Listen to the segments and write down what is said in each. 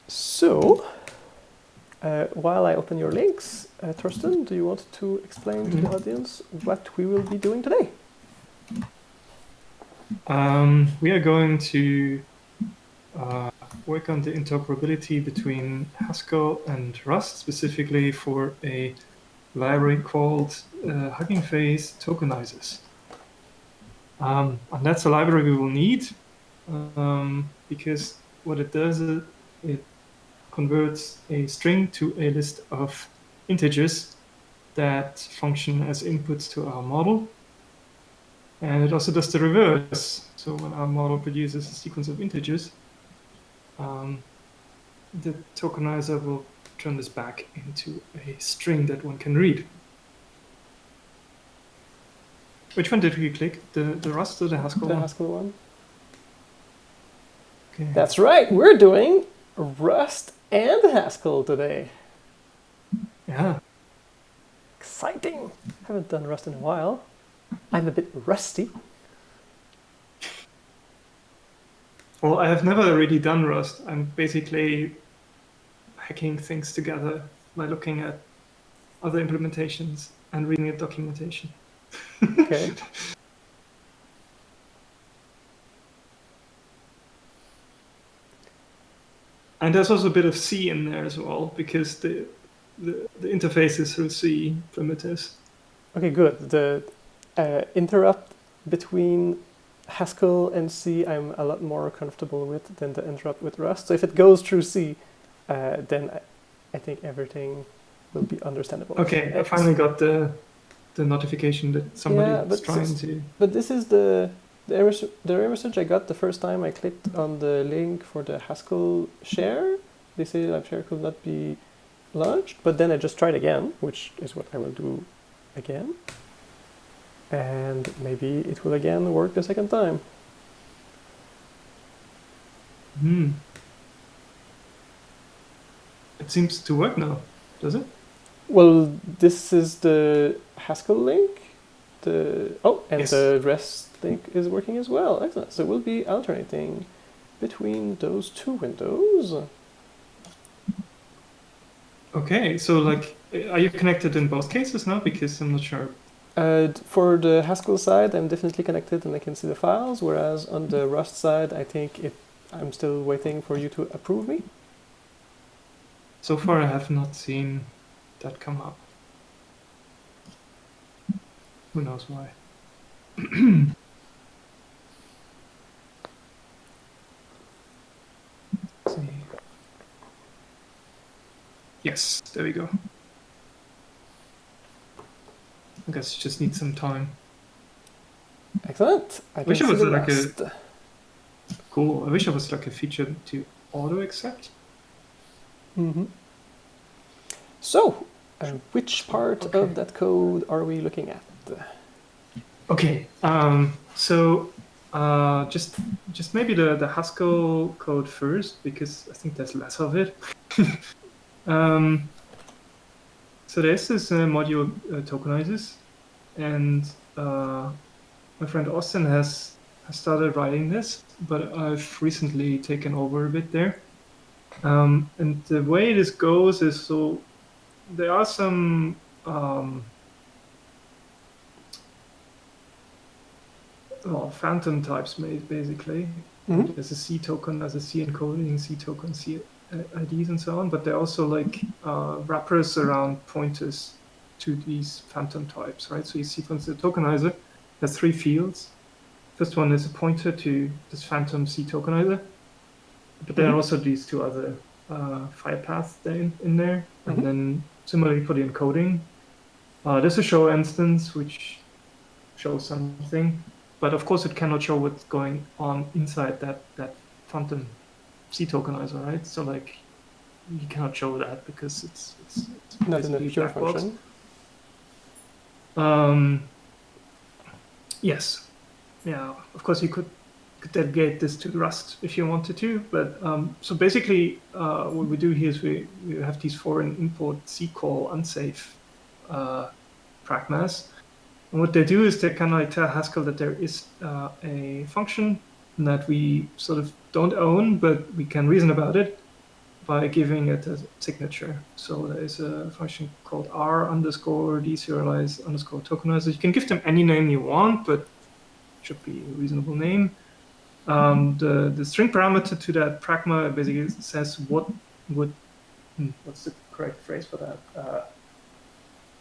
So, while I open your links, Thorsten, do you want to explain to the audience what we will be doing today? We are going to work on the interoperability between Haskell and Rust, specifically for a library called Hugging Face Tokenizers. And that's a library we will need because what it does is it converts a string to a list of integers that function as inputs to our model. And it also does the reverse. So when our model produces a sequence of integers, the tokenizer will turn this back into a string that one can read. Which one did we click? The Rust or the Haskell one? The Haskell one. Okay. That's right, we're doing Rust and Haskell today. Yeah. Exciting. Haven't done Rust in a while. I'm a bit rusty. Well, I have never really done Rust. I'm basically hacking things together by looking at other implementations and reading the documentation. Okay. And there's also a bit of C in there as well, because the interface is through C primitives. Okay, good. The interrupt between Haskell and C I'm a lot more comfortable with than the interrupt with Rust. So if it goes through C, then I think everything will be understandable. Okay, I finally got the notification that somebody is trying to... But this is the error message I got the first time I clicked on the link for the Haskell share. They say live share could not be launched, but then I just tried again, which is what I will do again. And maybe it will again work the second time. It seems to work now, does it? Well, this is the Haskell link. Yes. The Rest link is working as well. Excellent. So we'll be alternating between those two windows. Okay, so like, are you connected in both cases now? Because I'm not sure. For the Haskell side, I'm definitely connected and I can see the files, whereas on the Rust side, I think I'm still waiting for you to approve me. So far, I have not seen that come up. Who knows why? Let's see. Yes, there we go. I guess you just need some time. Excellent. I wish can it was see the like Rust. Cool. I wish it was like a feature to auto accept. Mm-hmm. So, which part of that code are we looking at? Okay. So just maybe the Haskell code first, because I think there's less of it. So there's this module Tokenizers, and my friend Austin has started writing this, but I've recently taken over a bit there. And the way this goes is, so there are some phantom types made, basically. Mm-hmm. There's a C token, there's a C encoding, C token, C IDs, and so on. But there are also like wrappers around pointers to these phantom types, right? So you see, for instance, the tokenizer has 3 fields. First one is a pointer to this phantom C tokenizer. But there are also these 2 other file paths in there. And then similarly for the encoding, there's a show instance which shows something. But of course, it cannot show what's going on inside that phantom C tokenizer, right? So like, you cannot show that because it's not in the pure function. Yes, yeah. Of course, you could delegate this to Rust if you wanted to, but so basically, what we do here is we have these foreign import C call unsafe pragmas, And what they do is they kind of like tell Haskell that there is a function that we sort of don't own, but we can reason about it by giving it a signature. So there is a function called r_deserialize_tokenizer. You can give them any name you want, but it should be a reasonable name. The string parameter to that pragma basically says what's the correct phrase for that?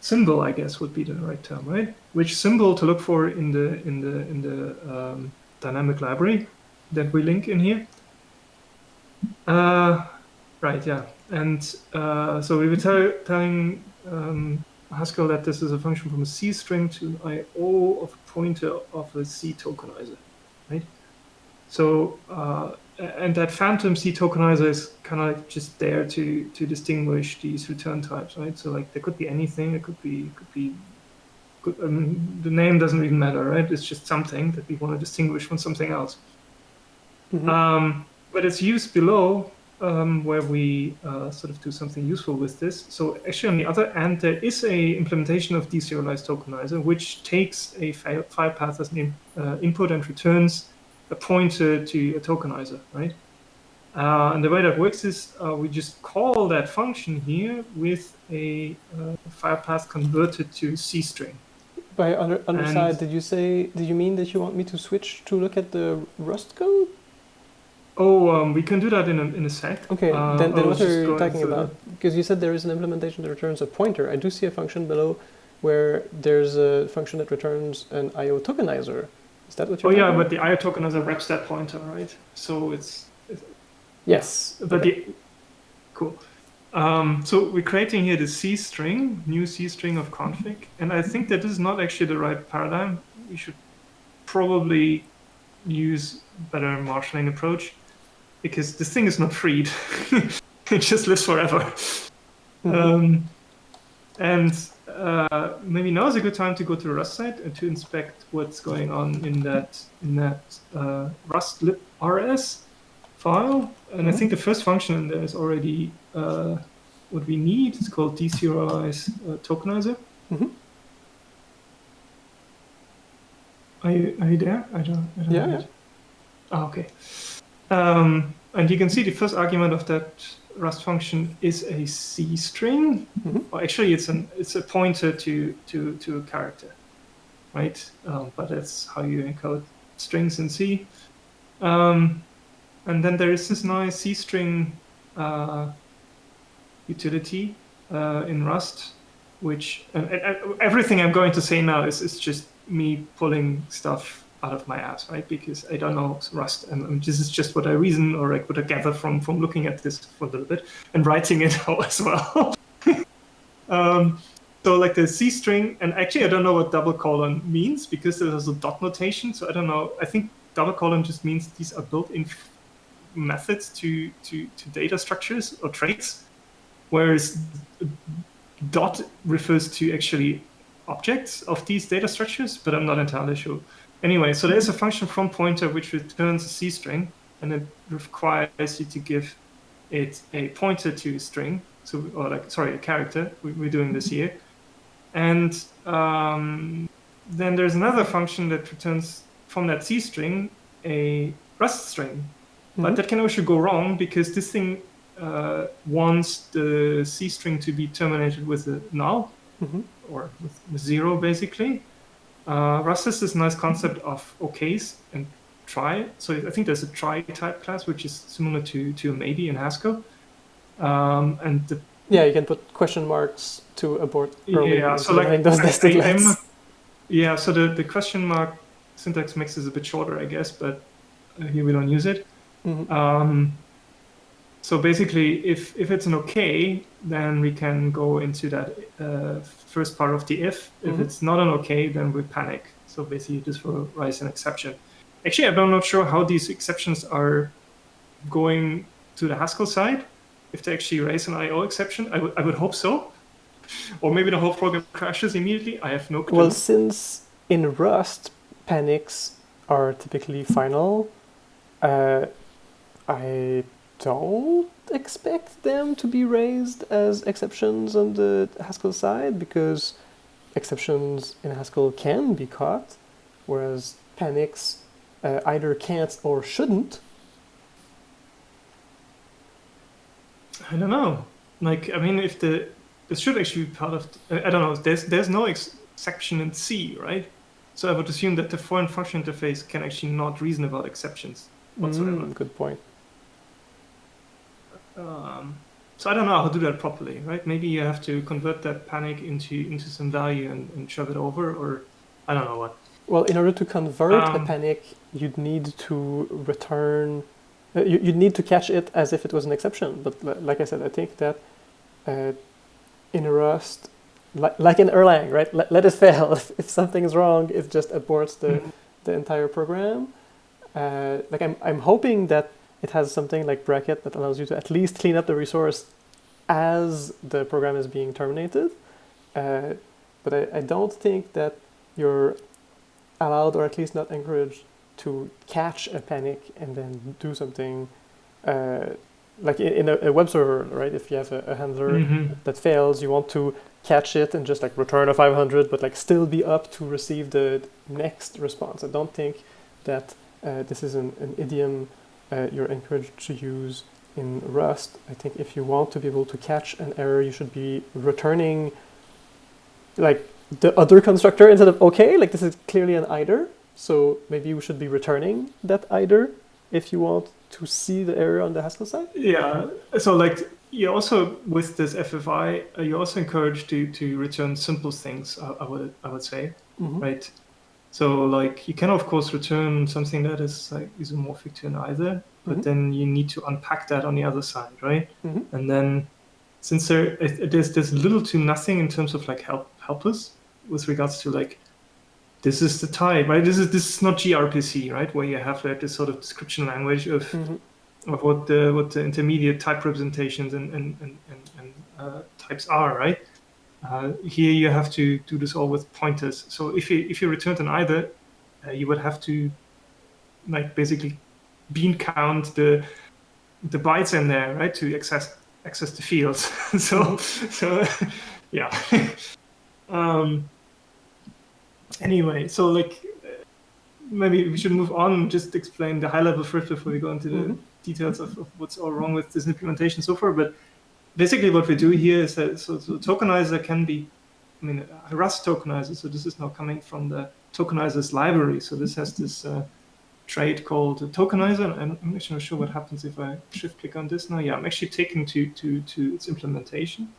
Symbol, I guess, would be the right term, right? Which symbol to look for in the dynamic library that we link in here. Right, yeah. And so we were telling Haskell that this is a function from a C string to IO of a pointer of a C tokenizer, right? So, and that phantom C tokenizer is kind of like just there to distinguish these return types, right? So like there could be anything, the name doesn't even matter, right? It's just something that we want to distinguish from something else. But it's used below where we sort of do something useful with this. So actually on the other end, there is a implementation of deserialized tokenizer, which takes a file path as an input and returns a pointer to a tokenizer, right? And the way that works is we just call that function here with a file path converted to C string. By underside, did you mean that you want me to switch to look at the Rust code? Oh, we can do that in a sec. Okay, then what are you talking about? Because you said there is an implementation that returns a pointer. I do see a function below where there's a function that returns an IO tokenizer. Is that what you're talking about? But the IO tokenizer wraps that pointer, right? So it's yes. But cool. So we're creating here the C string, new C string of config, and I think that this is not actually the right paradigm. We should probably use better marshalling approach, because this thing is not freed. It just lives forever. And maybe now is a good time to go to the Rust site and to inspect what's going on in that Rust lib_rs file. And I think the first function in there is already what we need. It's called deserialize tokenizer. Are you there? I don't yeah. Oh, okay. And you can see the first argument of that Rust function is a C string. Or actually, it's a pointer to a character, right? But that's how you encode strings in C. And then there is this nice C string utility in Rust, which everything I'm going to say now is just me pulling stuff out of my ass, right? Because I don't know Rust, and this is just what I reason or like what I gather from looking at this for a little bit and writing it out as well. So like the C string, and actually I don't know what double colon means because there's a dot notation. So I don't know. I think double colon just means these are built-in methods to data structures or traits, whereas dot refers to actually objects of these data structures, but I'm not entirely sure. Anyway, so there's a function from pointer which returns a C string, and it requires you to give it a pointer to a string, a character. We're doing this here. And then there's another function that returns from that C string a Rust string. But that can also go wrong because this thing wants the C string to be terminated with a null or with 0, basically. Rust has this nice concept of OKs and try. So I think there's a try type class, which is similar to a maybe in Haskell. You can put question marks to abort early. Yeah, so like those nested lets. Yeah, so the question mark syntax mix is a bit shorter, I guess, but here we don't use it. So basically, if it's an OK, then we can go into that first part of the if. If it's not an OK, then we panic. So basically, this will raise an exception. Actually, I'm not sure how these exceptions are going to the Haskell side. If they actually raise an I/O exception, I would hope so. Or maybe the whole program crashes immediately. I have no clue. Well, since in Rust, panics are typically final, I don't expect them to be raised as exceptions on the Haskell side because exceptions in Haskell can be caught, whereas panics either can't or shouldn't. I don't know. Like, I mean, if this should actually be part of, I don't know, there's no exception in C, right? So I would assume that the foreign function interface can actually not reason about exceptions whatsoever. Good point. So I don't know how to do that properly, right? Maybe you have to convert that panic into some value and shove it over, or I don't know what. Well, in order to convert a panic, you'd need to return, you'd need to catch it as if it was an exception. But like I said, I think that in Rust, like in Erlang, right? Let it fail. If something is wrong, it just aborts the entire program. Like I'm hoping that it has something like bracket that allows you to at least clean up the resource as the program is being terminated. But I don't think that you're allowed, or at least not encouraged, to catch a panic and then do something like in a web server, right? If you have a handler that fails, you want to catch it and just like return a 500, but like still be up to receive the next response. I don't think that this is an idiom you're encouraged to use in Rust. I think if you want to be able to catch an error, you should be returning like the other constructor instead of okay, like this is clearly an either, so maybe you should be returning that either if you want to see the error on the Haskell side. Yeah, so like you also, with this FFI, you're also encouraged to return simple things, I would say, right? So like you can of course return something that is like isomorphic to an either, but then you need to unpack that on the other side, right? And then since there's little to nothing in terms of like helpers with regards to like this is the type, right? This is not gRPC, right? Where you have like this sort of description language of what the intermediate type representations and types are, right? Here you have to do this all with pointers. So if you returned an either, you would have to like basically bean count the bytes in there, right, to access the fields. so yeah. Anyway, so like maybe we should move on and just explain the high level first before we go into the details of what's all wrong with this implementation so far. But basically what we do here is that so tokenizer can be, I mean, a Rust tokenizer. So this is now coming from the tokenizers library. So this has this trait called Tokenizer, and I'm actually not sure what happens if I shift click on this now. Yeah, I'm actually taken to its implementation.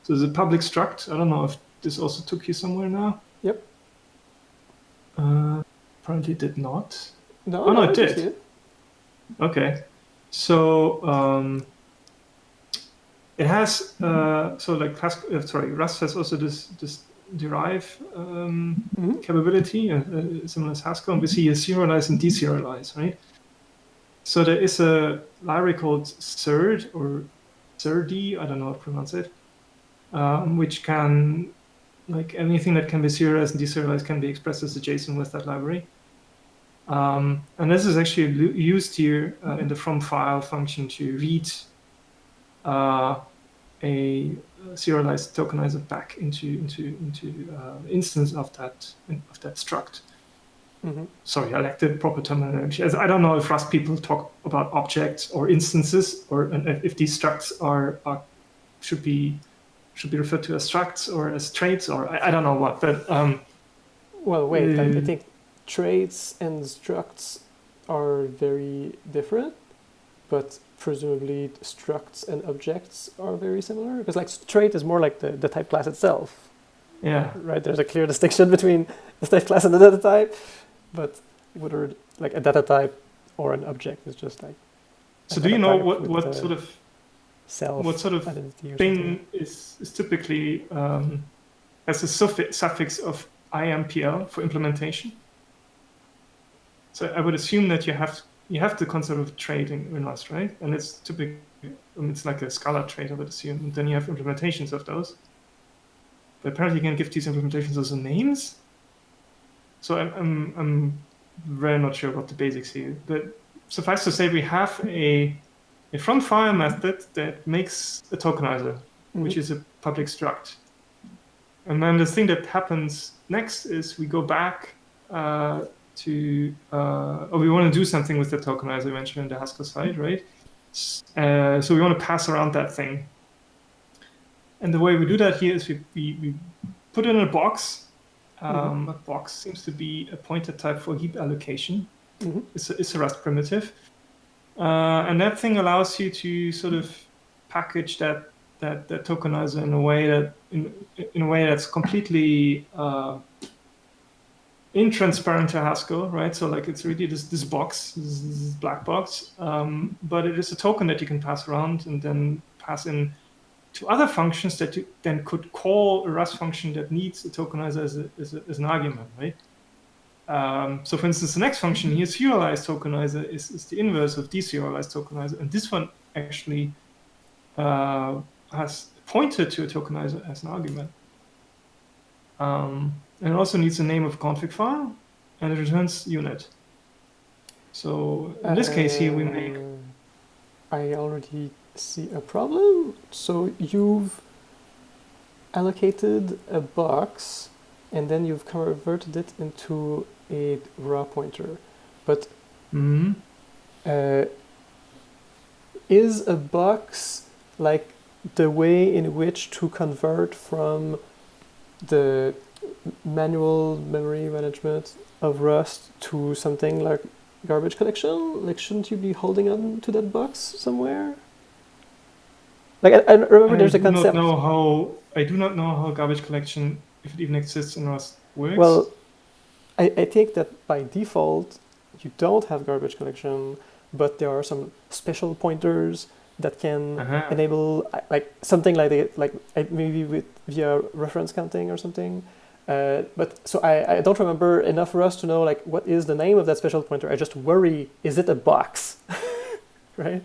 So there's a public struct. I don't know if this also took you somewhere now. Yep. Apparently it did not. No, it did. It. Okay. So it has so like Rust has also this derive capability, similar as Haskell, and we see a serialize and deserialize, right? So there is a library called Serd or Serdi, I don't know how to pronounce it, which can, like anything that can be serialized and deserialized can be expressed as a JSON with that library. And this is actually used here in the from file function to read a serialized tokenizer back into instance of that struct. Sorry, I like the proper terminology. I don't know if Rust people talk about objects or instances, or if these structs should be referred to as structs or as traits, or I don't know what. But well, wait, I think traits and structs are very different, but presumably structs and objects are very similar, because like trait is more like the type class itself. Yeah. Right. There's a clear distinction between the type class and the data type, but whether like a data type or an object is just like. So do you know what sort of thing is typically has a suffix of IMPL for implementation? So I would assume that you have the concept of trait in Rust, right? And it's typically, it's like a Scala trait, I would assume. And then you have implementations of those. But apparently you can give these implementations also names. So I'm very not sure about the basics here. But suffice to say, we have a from file method that makes a tokenizer, which is a public struct. And then the thing that happens next is we go back or we want to do something with the tokenizer I mentioned in the Haskell side, right? So we want to pass around that thing. And the way we do that here is we put it in a box. A box seems to be a pointer type for heap allocation. It's a Rust primitive. And that thing allows you to sort of package that tokenizer in a way that in a way that's completely intransparent to Haskell, right? So like it's really this box, this black box, but it is a token that you can pass around and then pass in to other functions that you then could call a Rust function that needs a tokenizer as an argument, right? So for instance, the next function here, Serialized Tokenizer, is the inverse of Deserialized Tokenizer, and this one actually has pointed to a tokenizer as an argument. And it also needs a name of config file, and it returns unit. So in this case here, we make... I already see a problem. So you've allocated a box, and then you've converted it into a raw pointer. But is a box like the way in which to convert from the manual memory management of Rust to something like garbage collection? Like, shouldn't you be holding on to that box somewhere? Like, I remember there's a concept. I do not know how garbage collection, if it even exists in Rust, works. Well, I think that by default you don't have garbage collection, but there are some special pointers that can enable like something like maybe via reference counting or something. But so I don't remember enough Rust to know like what is the name of that special pointer. I just worry, is it a box, right?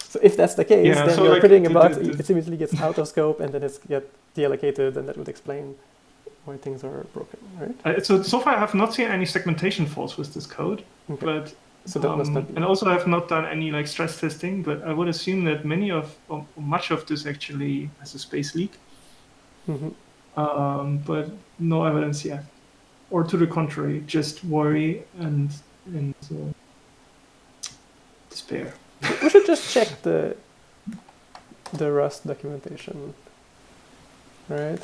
So if that's the case, then so you're like putting a box, it immediately gets out of scope, and then it's get deallocated, and that would explain why things are broken, right? So far I have not seen any segmentation faults with this code, but so that must not be. And also I have not done any like stress testing, but I would assume that much of this actually has a space leak. But no evidence yet, or to the contrary, just worry and despair. We should just check the Rust documentation, right?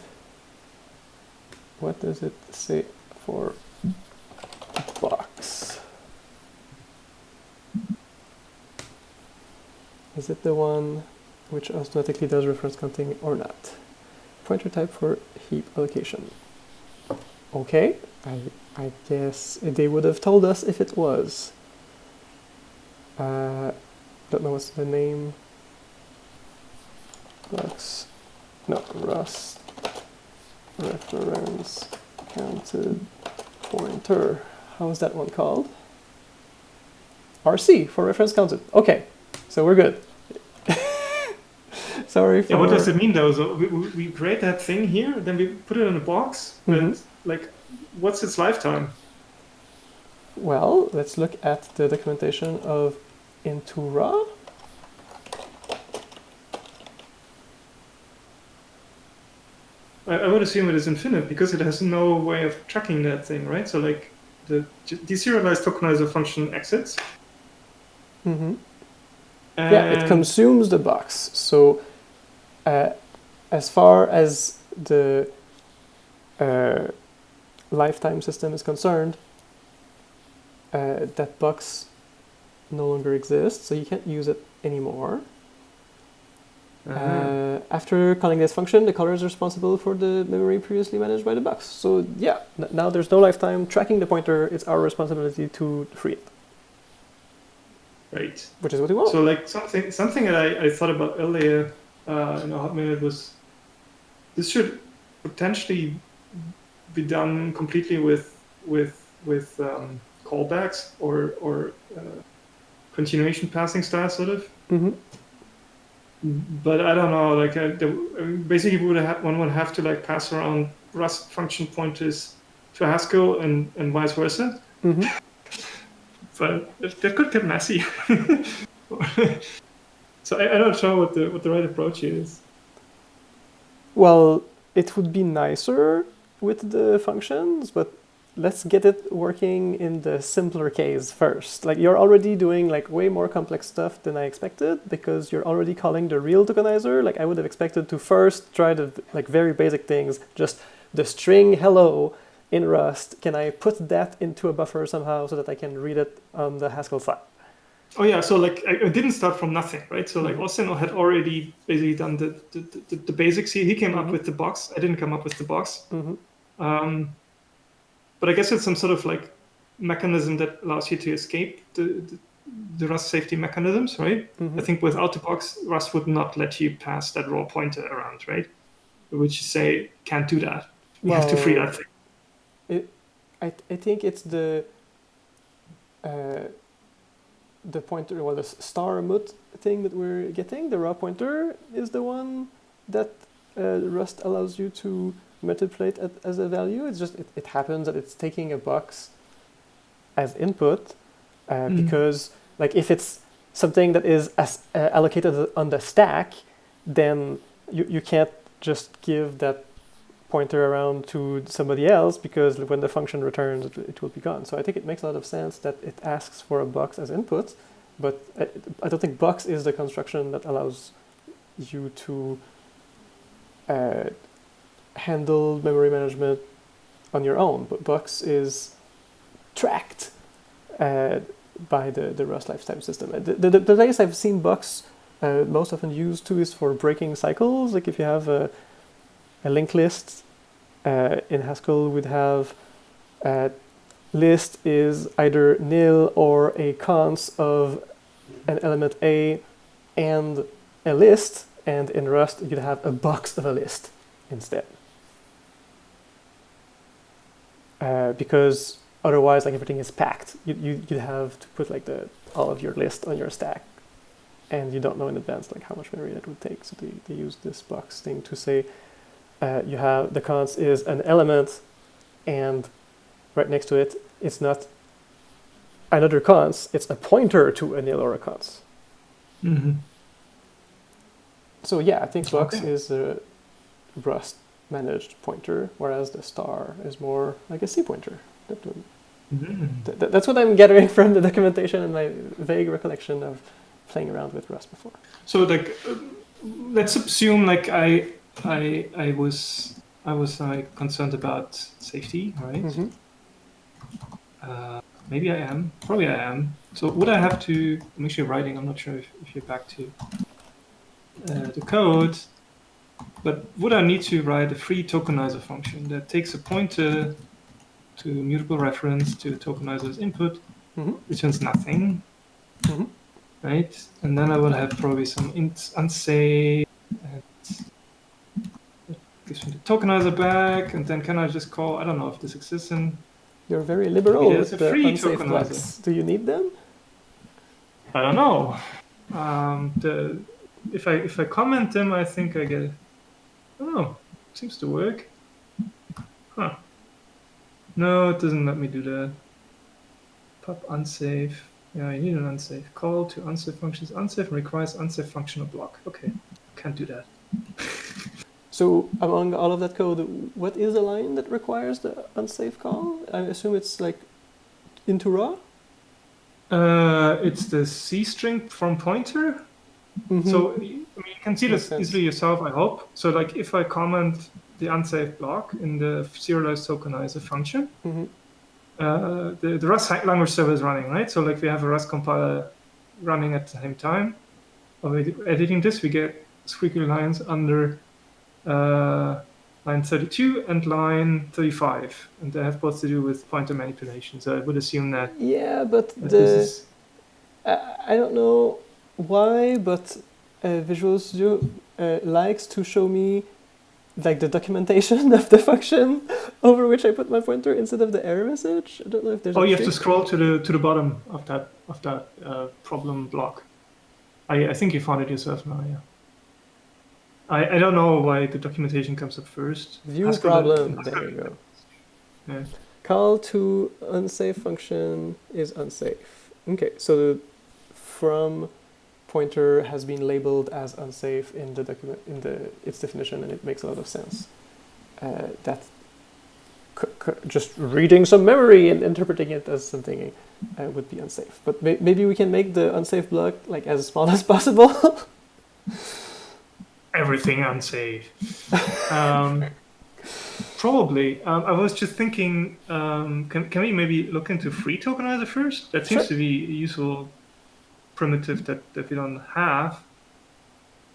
What does it say for box? Is it the one which automatically does reference counting or not? Pointer type for heap allocation. Okay, I guess they would have told us if it was. Don't know what's the name. Box. No, Rust. Reference counted pointer. How is that one called? RC for reference counted. Okay, so we're good. Sorry for... Yeah, what does it mean though? So we create that thing here, then we put it in a box, but like, what's its lifetime? Well, let's look at the documentation of into raw. I would assume it is infinite because it has no way of tracking that thing, right? So like the deserialized tokenizer function exits. Yeah, it consumes the box. So as far as the lifetime system is concerned, that box no longer exists, so you can't use it anymore. After calling this function, the caller is responsible for the memory previously managed by the box. So yeah, now there's no lifetime tracking the pointer. It's our responsibility to free it. Right. Which is what we want. So like something that I thought about earlier in a hot minute was this should potentially be done completely with callbacks or continuation passing style sort of. But I don't know. Like basically, one would have to like pass around Rust function pointers to Haskell and vice versa. But that could get messy. So I don't know what the right approach is. Well, it would be nicer with the functions, but let's get it working in the simpler case first. Like you're already doing like way more complex stuff than I expected because you're already calling the real tokenizer. Like I would have expected to first try the like very basic things, just the string hello in Rust. Can I put that into a buffer somehow so that I can read it on the Haskell file? Oh yeah, so like I didn't start from nothing, right? So like Austin had already basically done the basics. He came up with the box. I didn't come up with the box. But I guess it's some sort of like mechanism that allows you to escape the Rust safety mechanisms, right? I think without the box, Rust would not let you pass that raw pointer around, right? Which you say can't do that. You have to free that thing. I think it's the pointer, well, the star mut thing that we're getting, the raw pointer, is the one that Rust allows you to manipulate as a value. It's just, it happens that it's taking a box as input because like if it's something that is allocated on the stack, then you can't just give that pointer around to somebody else because when the function returns, it will be gone. So I think it makes a lot of sense that it asks for a box as input, but I don't think box is the construction that allows you to handle memory management on your own. But box is tracked by the Rust lifetime system. The place I've seen box most often used to is for breaking cycles. Like if you have a linked list in Haskell, would have list is either nil or a const of an element A and a list, and in Rust you'd have a box of a list instead. Because otherwise, like everything is packed. You'd have to put like all of your list on your stack, and you don't know in advance like how much memory that would take. So they use this box thing to say you have the const is an element, and right next to it, it's not another const, it's a pointer to a nil or a const. So yeah, I think box is a Rust managed pointer, whereas the star is more like a C pointer. That's what I'm gathering from the documentation and my vague recollection of playing around with Rust before. So like, let's assume like I was like concerned about safety, right? Maybe I am. Probably I am. So would I have to? I'm actually writing. I'm not sure if you're back to the code. But would I need to write a free tokenizer function that takes a pointer to mutable reference to tokenizer's input, returns nothing, right? And then I will have probably some unsafe, and it gives me the tokenizer back, and then can I just call, I don't know if this exists in... You're very liberal with the the free unsafe tokenizer. blocks. Do you need them? I don't know. If I comment them, I think I get... I don't know. Seems to work. Huh. No, it doesn't let me do that. Pop unsafe. Yeah, you need an unsafe. Call to unsafe functions. Unsafe requires unsafe functional block. Okay, can't do that. So among all of that code, what is the line that requires the unsafe call? I assume it's like into raw? It's the C string from pointer. So I mean, you can see this easily yourself, I hope. So like if I comment the unsafe block in the serialized tokenizer function, the Rust language server is running, right? So like we have a Rust compiler running at the same time. While we're editing this, we get squiggly lines under line 32 and line 35, and they have both to do with pointer manipulation. So I would assume that. Yeah, but I don't know why, but Visual Studio likes to show me like the documentation of the function over which I put my pointer instead of the error message. I don't know if there's. You have to scroll to the bottom of that problem block. I think you found it yourself now. Yeah. I don't know why the documentation comes up first. View Haskell problem. There you go. Yeah. Call to unsafe function is unsafe. Okay, so the from pointer has been labeled as unsafe in the document its definition, and it makes a lot of sense. that just reading some memory and interpreting it as something would be unsafe. But maybe we can make the unsafe block like as small as possible. Everything unsafe. Probably. I was just thinking, can we maybe look into free tokenizer first? That seems to be a useful primitive that we don't have.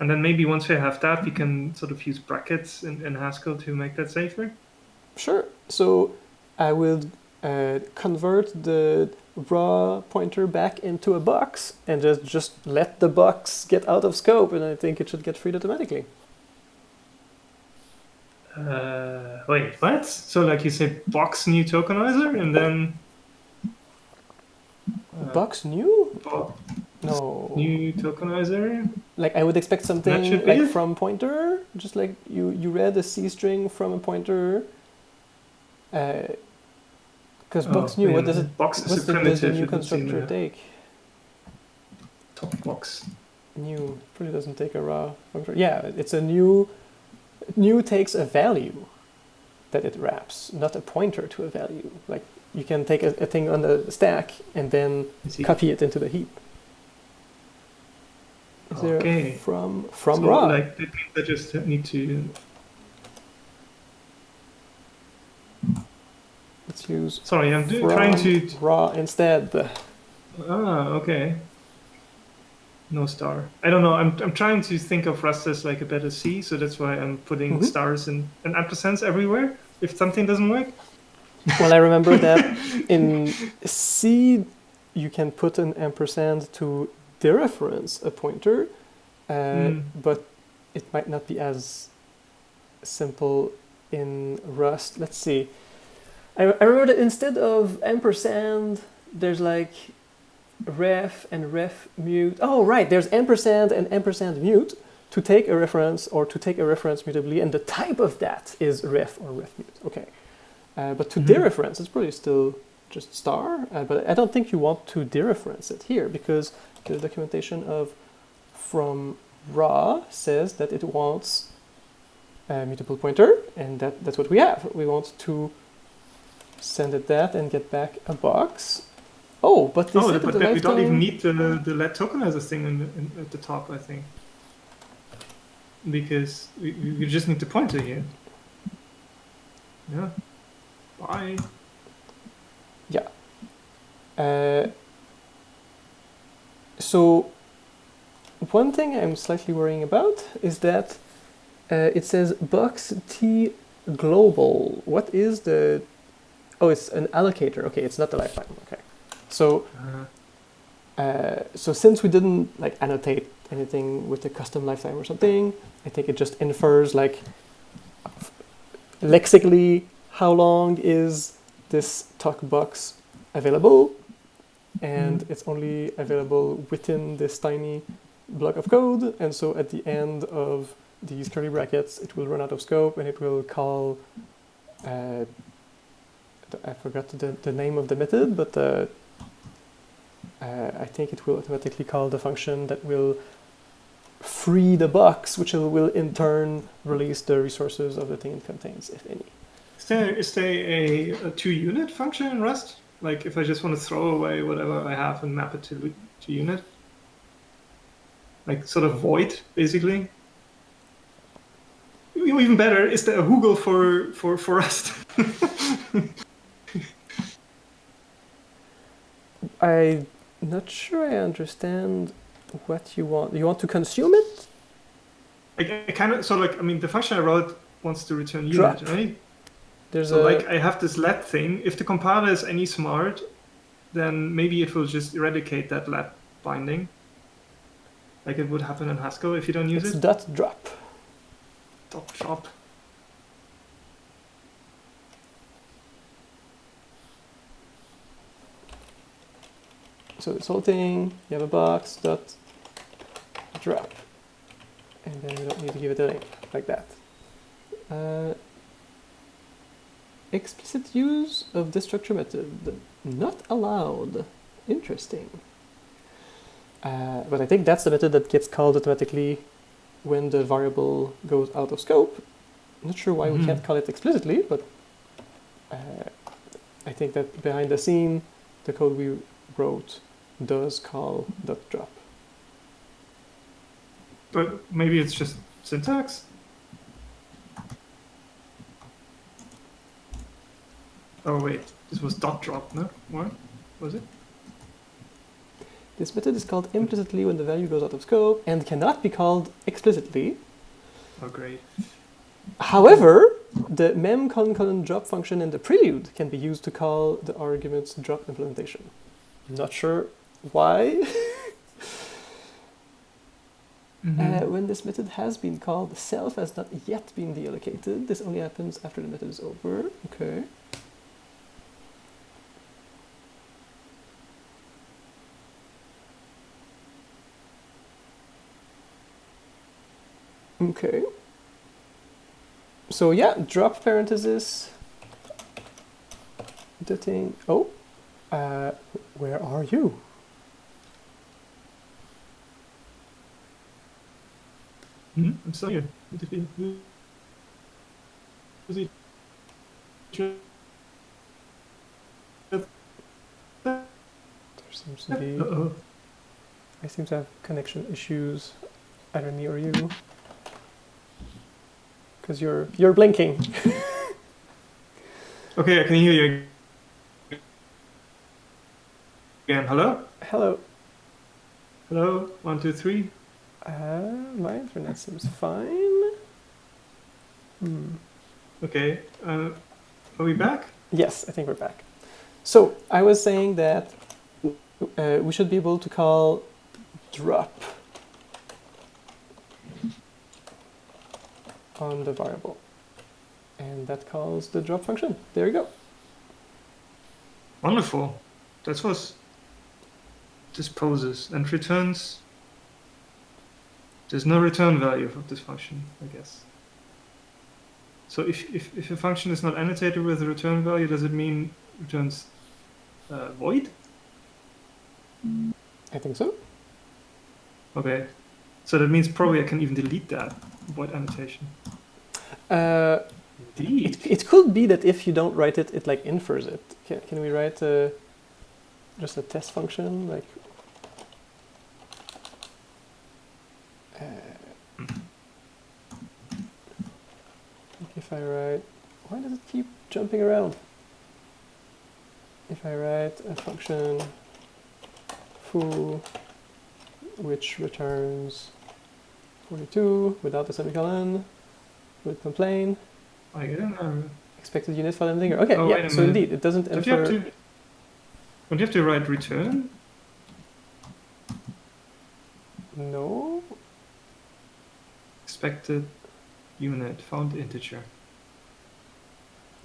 And then maybe once we have that, we can sort of use brackets in Haskell to make that safer. Sure. So I will convert the raw pointer back into a box and just let the box get out of scope, and I think it should get freed automatically. Wait, what? So like you say box new tokenizer and then... box new? Box No. new tokenizer? Like I would expect something like from pointer, just like you read a C string from a pointer. Because box new, what does it? Box is does the new constructor take? Top box. New probably doesn't take a raw function. Yeah, it's a new. New takes a value that it wraps, not a pointer to a value. Like you can take a thing on the stack and then copy it into the heap. Is there from so raw? Like I just need to. Let's use. Sorry, I'm trying to raw instead. Okay. No star. I don't know. I'm trying to think of Rust as like a better C, so that's why I'm putting stars and ampersands everywhere if something doesn't work. Well, I remember that in C you can put an ampersand to dereference a pointer, but it might not be as simple in Rust. Let's see. I remember that instead of ampersand, there's like ref and ref mute. Oh, right, there's ampersand and ampersand mute to take a reference or to take a reference mutably, and the type of that is ref or ref mute. Okay. But to dereference, it's probably still just star, but I don't think you want to dereference it here because the documentation of from raw says that it wants a mutable pointer, and that's what we have. We want to send it that and get back a box. Oh, but this but then we don't even need the let tokenizer thing at the top, I think, because we just need the pointer here. Yeah. Bye. Yeah. So one thing I'm slightly worrying about is that it says box T global. What is the? Oh, it's an allocator. Okay, it's not the lifetime. Okay. So, so since we didn't like annotate anything with the custom lifetime or something, I think it just infers like lexically how long is this talk box available, and it's only available within this tiny block of code, and so at the end of these curly brackets, it will run out of scope and it will call. I forgot the name of the method, but I think it will automatically call the function that will free the box, which will in turn release the resources of the thing it contains, if any. Is there a 2-unit function in Rust? Like if I just want to throw away whatever I have and map it to unit? Like sort of void, basically? Even better, is there a Hoogle for Rust? I'm not sure I understand what you want. You want to consume it? I kind of, so like, I mean, the function I wrote wants to return unit, right? Like I have this let thing. If the compiler is any smart, then maybe it will just eradicate that let binding. Like it would happen in Haskell if you don't use it. Dot drop. Dot drop. So this whole thing, you have a box, dot drop. And then you don't need to give it a name, like that. Explicit use of the structure method, not allowed. Interesting. But I think that's the method that gets called automatically when the variable goes out of scope. I'm not sure why we can't call it explicitly, but I think that behind the scene, the code we wrote does call .drop. But maybe it's just syntax? Oh wait, this was .drop, no? What was it? This method is called implicitly when the value goes out of scope and cannot be called explicitly. Oh great. However, the mem : drop function in the prelude can be used to call the argument's drop implementation. I'm not sure why. When this method has been called, the self has not yet been deallocated. This only happens after the method is over. Okay. Okay. So yeah, drop parenthesis. The thing. Oh, where are you? I'm still here. There seems to be. I seem to have connection issues, either me or you, because you're blinking. Okay, I can hear you again. Hello? Hello. Hello? 1, 2, 3. My internet seems fine. Okay. Are we back? Yes, I think we're back. So I was saying that we should be able to call drop on the variable. And that calls the drop function. There you go. Wonderful. That's what this poses and returns. There's no return value of this function, I guess. So if a function is not annotated with a return value, does it mean returns void? I think so. Okay. So that means probably I can even delete that void annotation. Indeed. It could be that if you don't write it, it like infers it. Can we write just a test function like? If I write, why does it keep jumping around? If I write a function foo which returns 42 without the semicolon, would complain. I don't know. Expected unit file ending. Okay, Oh, yeah, so indeed, it doesn't Don't infer. you have to write return? No. Expected unit found integer.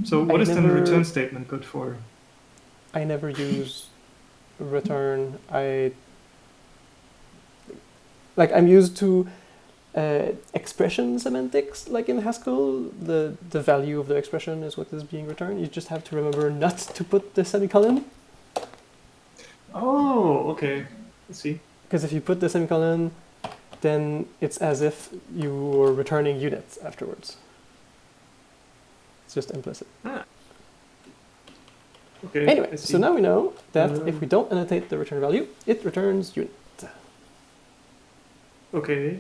So what is then the return statement good for? I never use return. I'm used to expression semantics, like in Haskell. The value of the expression is what is being returned. You just have to remember not to put the semicolon. Oh, okay. Let's see. Because if you put the semicolon, then it's as if you were returning units afterwards. It's just implicit. Okay. Anyway, so now we know that if we don't annotate the return value, it returns unit. Okay.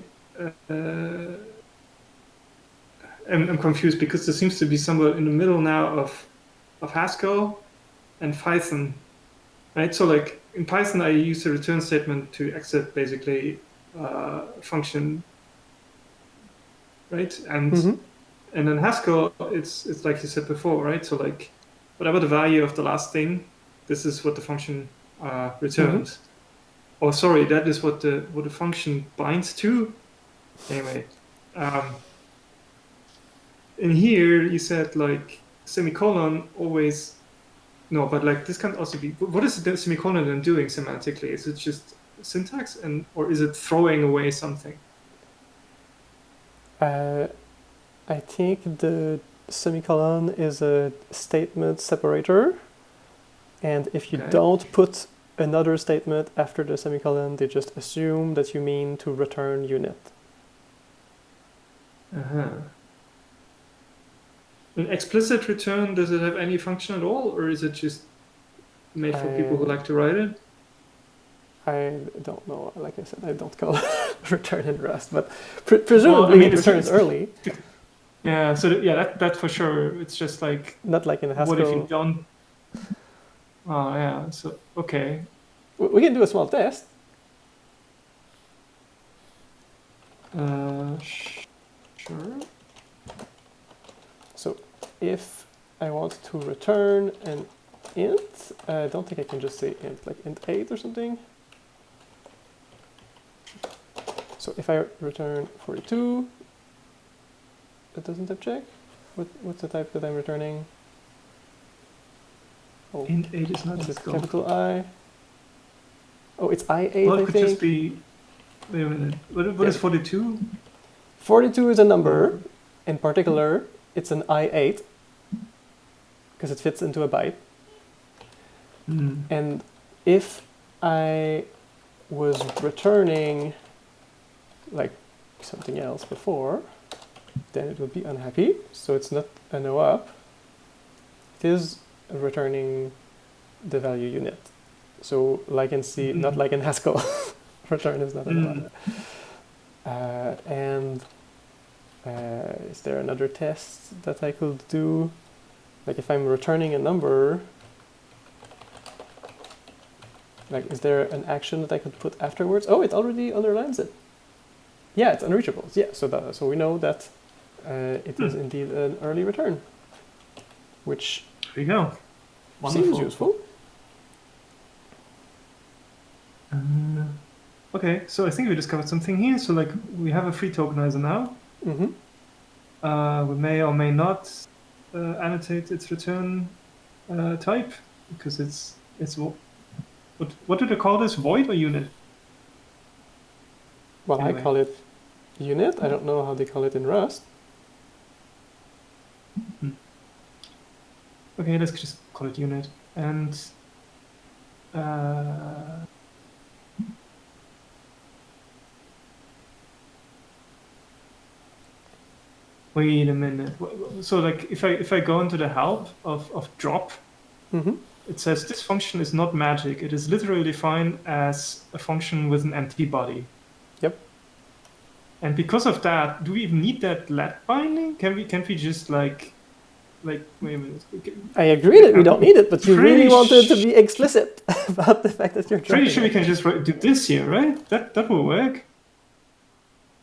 I'm confused because there seems to be somewhere in the middle now of Haskell and Python, right? So like in Python, I use a return statement to exit basically a function, right? And and in Haskell, it's like you said before, right? So like whatever the value of the last thing, this is what the function returns. Oh, sorry, that is what the function binds to. Anyway, in here you said like semicolon always. No, but like this can also be. What is the semicolon then doing semantically? Is it just syntax, or is it throwing away something? I think the semicolon is a statement separator, and if you don't put another statement after the semicolon, they just assume that you mean to return unit. An explicit return, does it have any function at all, or is it just made for people who like to write it? I don't know. Like I said, I don't call return in Rust, but presumably it returns early. Yeah, so that for sure. It's just like, not like in Haskell. What if you don't? Oh yeah. So okay. We can do a small test. Sure. So if I want to return an int, I don't think I can just say int, like int 8 or something. So if I return 42, that doesn't have check. What's the type that I'm returning? Oh, int 8 is not just capital I. Oh, it's I8, well, it I could think. Just be, wait a minute. What is 42? 42 is a number. In particular, it's an I8 because it fits into a byte. And if I was returning like something else before, then it would be unhappy. So it's not a no up. It is returning the value unit. So like in C, not like in Haskell. Return is not a no up. Is there another test that I could do? Like if I'm returning a number, like is there an action that I could put afterwards? Oh, it already underlines it. Yeah, it's unreachable. Yeah, so we know that it is indeed an early return, which there you go. Seems useful. Okay, so I think we discovered something here. So like we have a free tokenizer now. We may or may not annotate its return type because it's what do they call this? Void or unit? Well, anyway. I call it unit. I don't know how they call it in Rust. Okay, let's just call it unit. And wait a minute. So like if I go into the help of drop, it says this function is not magic. It is literally defined as a function with an empty body. Yep. And because of that, do we even need that let binding? Can we just like wait a minute. I agree that we don't need it, but you really wanted to be explicit about the fact that you're pretty sure we can just do this here, right? That will work.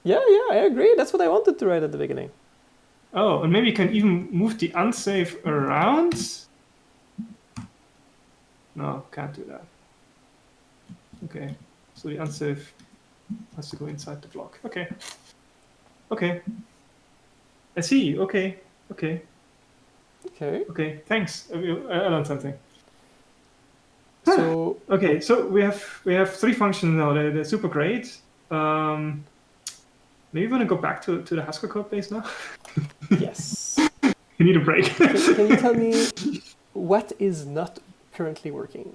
Yeah, I agree. That's what I wanted to write at the beginning. Oh, and maybe you can even move the unsafe around. No, can't do that. Okay, so the unsafe has to go inside the block. Okay. I see. Okay. Thanks. I learned something. So okay, so we have three functions now. They're super great. Maybe we want to go back to the Haskell code base now. Yes. You need a break. Can you tell me what is not currently working,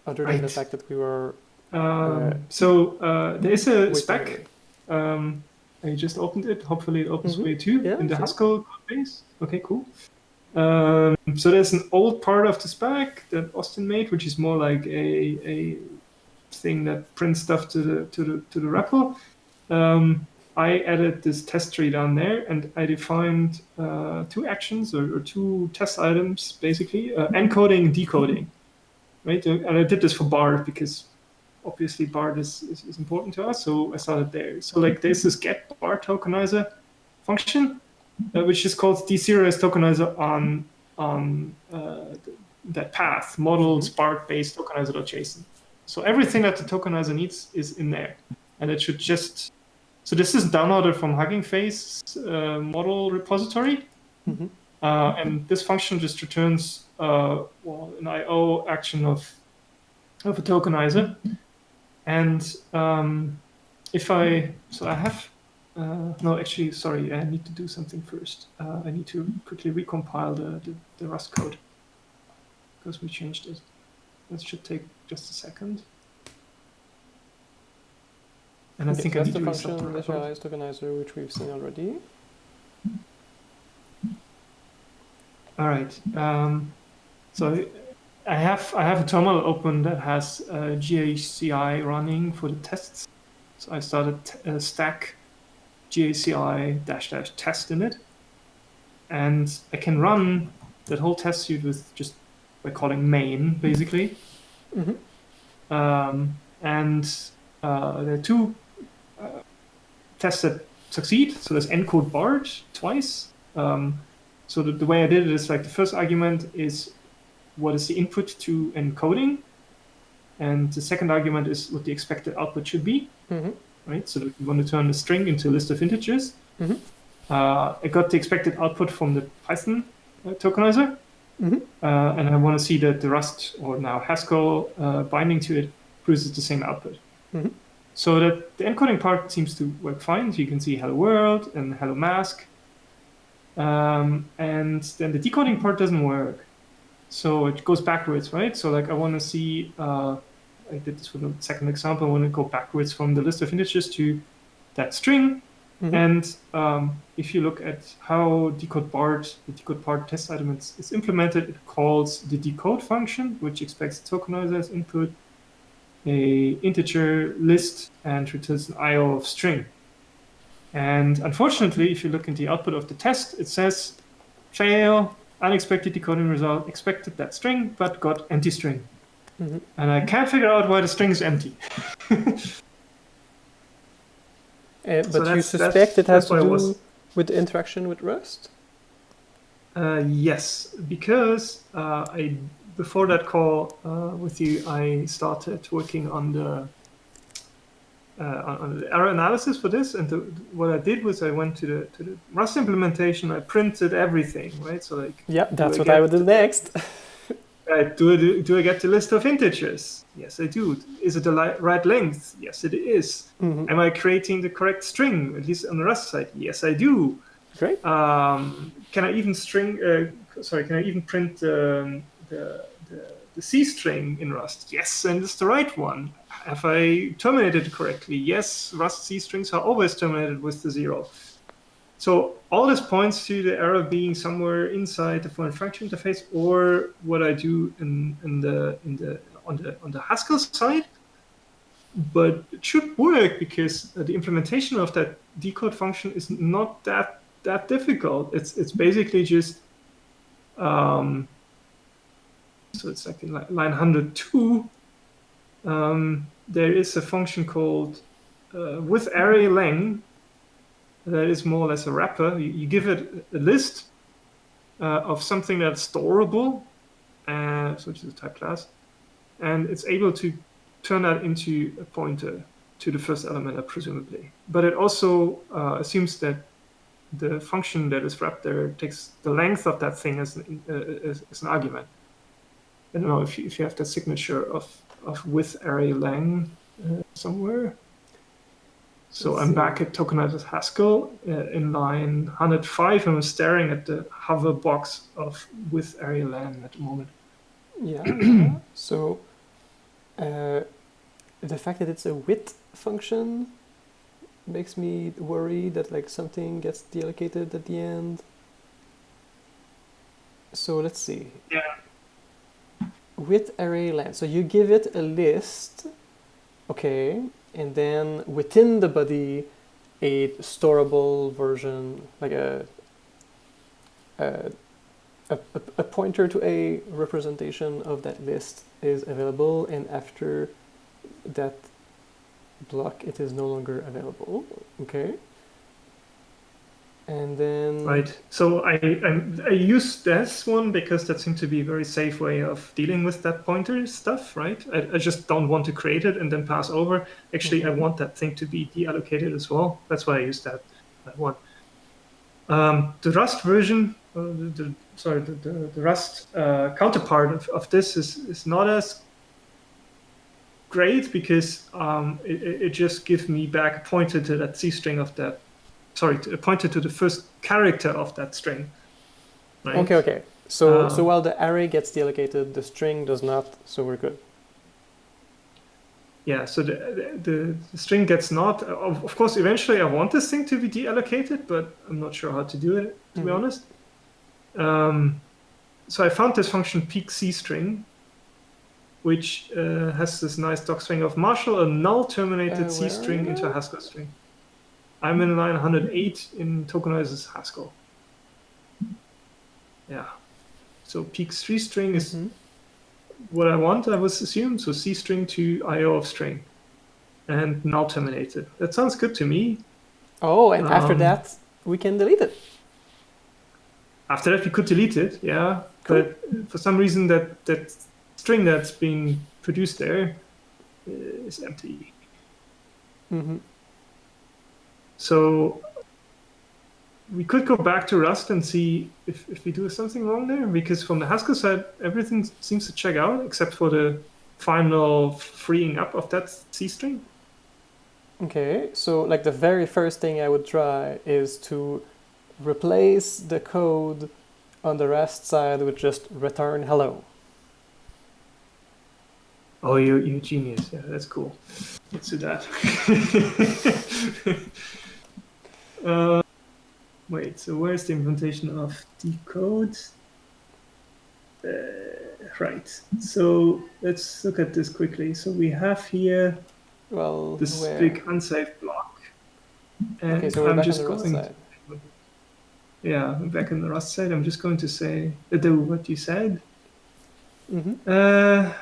other than the fact that we were? So there is a spec. I just opened it. Hopefully it opens for you too in the Haskell code base. Okay, cool. So there's an old part of the spec that Austin made, which is more like a thing that prints stuff to the REPL. I added this test tree down there, and I defined two actions or two test items, basically encoding and decoding. Right, and I did this for Bard because obviously Bard is important to us, so I started there. So like there's this get Bard tokenizer function, which is called the Serialized Tokenizer on that path, model Spark-based tokenizer.json. So everything that the tokenizer needs is in there, and it should just. So this is downloaded from Hugging Face model repository, and this function just returns an I/O action of a tokenizer. And if I have no, actually, sorry, I need to do something first. I need to quickly recompile the Rust code because we changed it. That should take just a second. And I think I need to the function, the Serialized Tokenizer, which we've seen already. All right. So I have a terminal open that has GACI running for the tests. So I started stack GACI -- test in it, and I can run that whole test suite with just by calling main basically. Mm-hmm. And there are two tests that succeed. So there's encode BART twice. So the way I did it is like the first argument is what is the input to encoding, and the second argument is what the expected output should be. Mm-hmm. Right. So we want to turn a string into a list of integers. Mm-hmm. I got the expected output from the Python tokenizer, Mm-hmm. and I want to see that the Rust or now Haskell binding to it produces the same output. Mm-hmm. So that the encoding part seems to work fine. So you can see hello world and hello mask. And then the decoding part doesn't work. So it goes backwards, right? So like I want to see, I did this for the second example, I want to go backwards from the list of integers to that string. Mm-hmm. And if you look at how the decode part test item is implemented, it calls the decode function, which expects tokenizer as input, a integer list, and returns an IO of string. And unfortunately, if you look in the output of the test, it says fail, unexpected decoding result, expected that string, but got empty string. Mm-hmm. And I can't figure out why the string is empty. But you suspect it has to do with the interaction with Rust? Yes, because before that call with you, I started working on the error analysis for this, and what I did was I went to the Rust implementation. I printed everything, right? So like, yeah, that's what I would do next. Right? Do I get the list of integers? Yes, I do. Is it the right length? Yes, it is. Mm-hmm. Am I creating the correct string, at least on the Rust side? Yes, I do. Great. Can I even print the C string in Rust? Yes, and it's the right one. Have I terminated it correctly? Yes, Rust C strings are always terminated with the 0. So all this points to the error being somewhere inside the foreign function interface, or what I do on the Haskell side. But it should work because the implementation of that decode function is not that difficult. It's basically just so it's like in line 102. There is a function called with array lang. That is more or less a wrapper. You give it a list of something that's storable, so which is a type class, and it's able to turn that into a pointer to the first element, presumably. But it also assumes that the function that is wrapped there takes the length of that thing as an argument. I don't know if you have the signature of with array lang somewhere. So I'm back at Tokenizers Haskell in line 105, and I'm staring at the hover box of with array lang at the moment. Yeah. So the fact that it's a with function makes me worry that like something gets deallocated at the end. So let's see. Yeah. With array lang. So you give it a list, okay, and then within the body, a storable version, like a pointer to a representation of that list is available, and after that block, it is no longer available. Okay. And then right. So I use this one because that seems to be a very safe way of dealing with that pointer stuff, right? I just don't want to create it and then pass over. Actually, I want that thing to be deallocated as well. That's why I use that one. The Rust version, the Rust counterpart of this is not as great because it just gives me back a pointer to that C string of that. Sorry, pointed to the first character of that string. Right? Okay. So while the array gets deallocated, the string does not. So we're good. Yeah. So the string gets not. Of course, eventually I want this thing to be deallocated, but I'm not sure how to do it, to be honest. So I found this function peak C string, which has this nice doc string of Marshall, a null terminated C Where are string you into a now? Haskell string. I'm in line 108 in Tokenizers Haskell. Yeah. So peak C string is what I want, I was assumed. So C string to IO of string and null terminated. That sounds good to me. Oh, and after that, we can delete it. After that, we could delete it, yeah. Cool. But for some reason, that string that's being produced there is empty. So we could go back to Rust and see if we do something wrong there, because from the Haskell side, everything seems to check out except for the final freeing up of that C string. Okay, so like the very first thing I would try is to replace the code on the Rust side with just return hello. Oh, you're a genius. Yeah, that's cool. Let's do that. Wait, so where's the implementation of decode? Right. So let's look at this quickly. So we have here this where? big unsafe block. And okay, so we're I'm back on just the Rust going side. Yeah, I'm back on the Rust side. I'm just going to say do what you said. So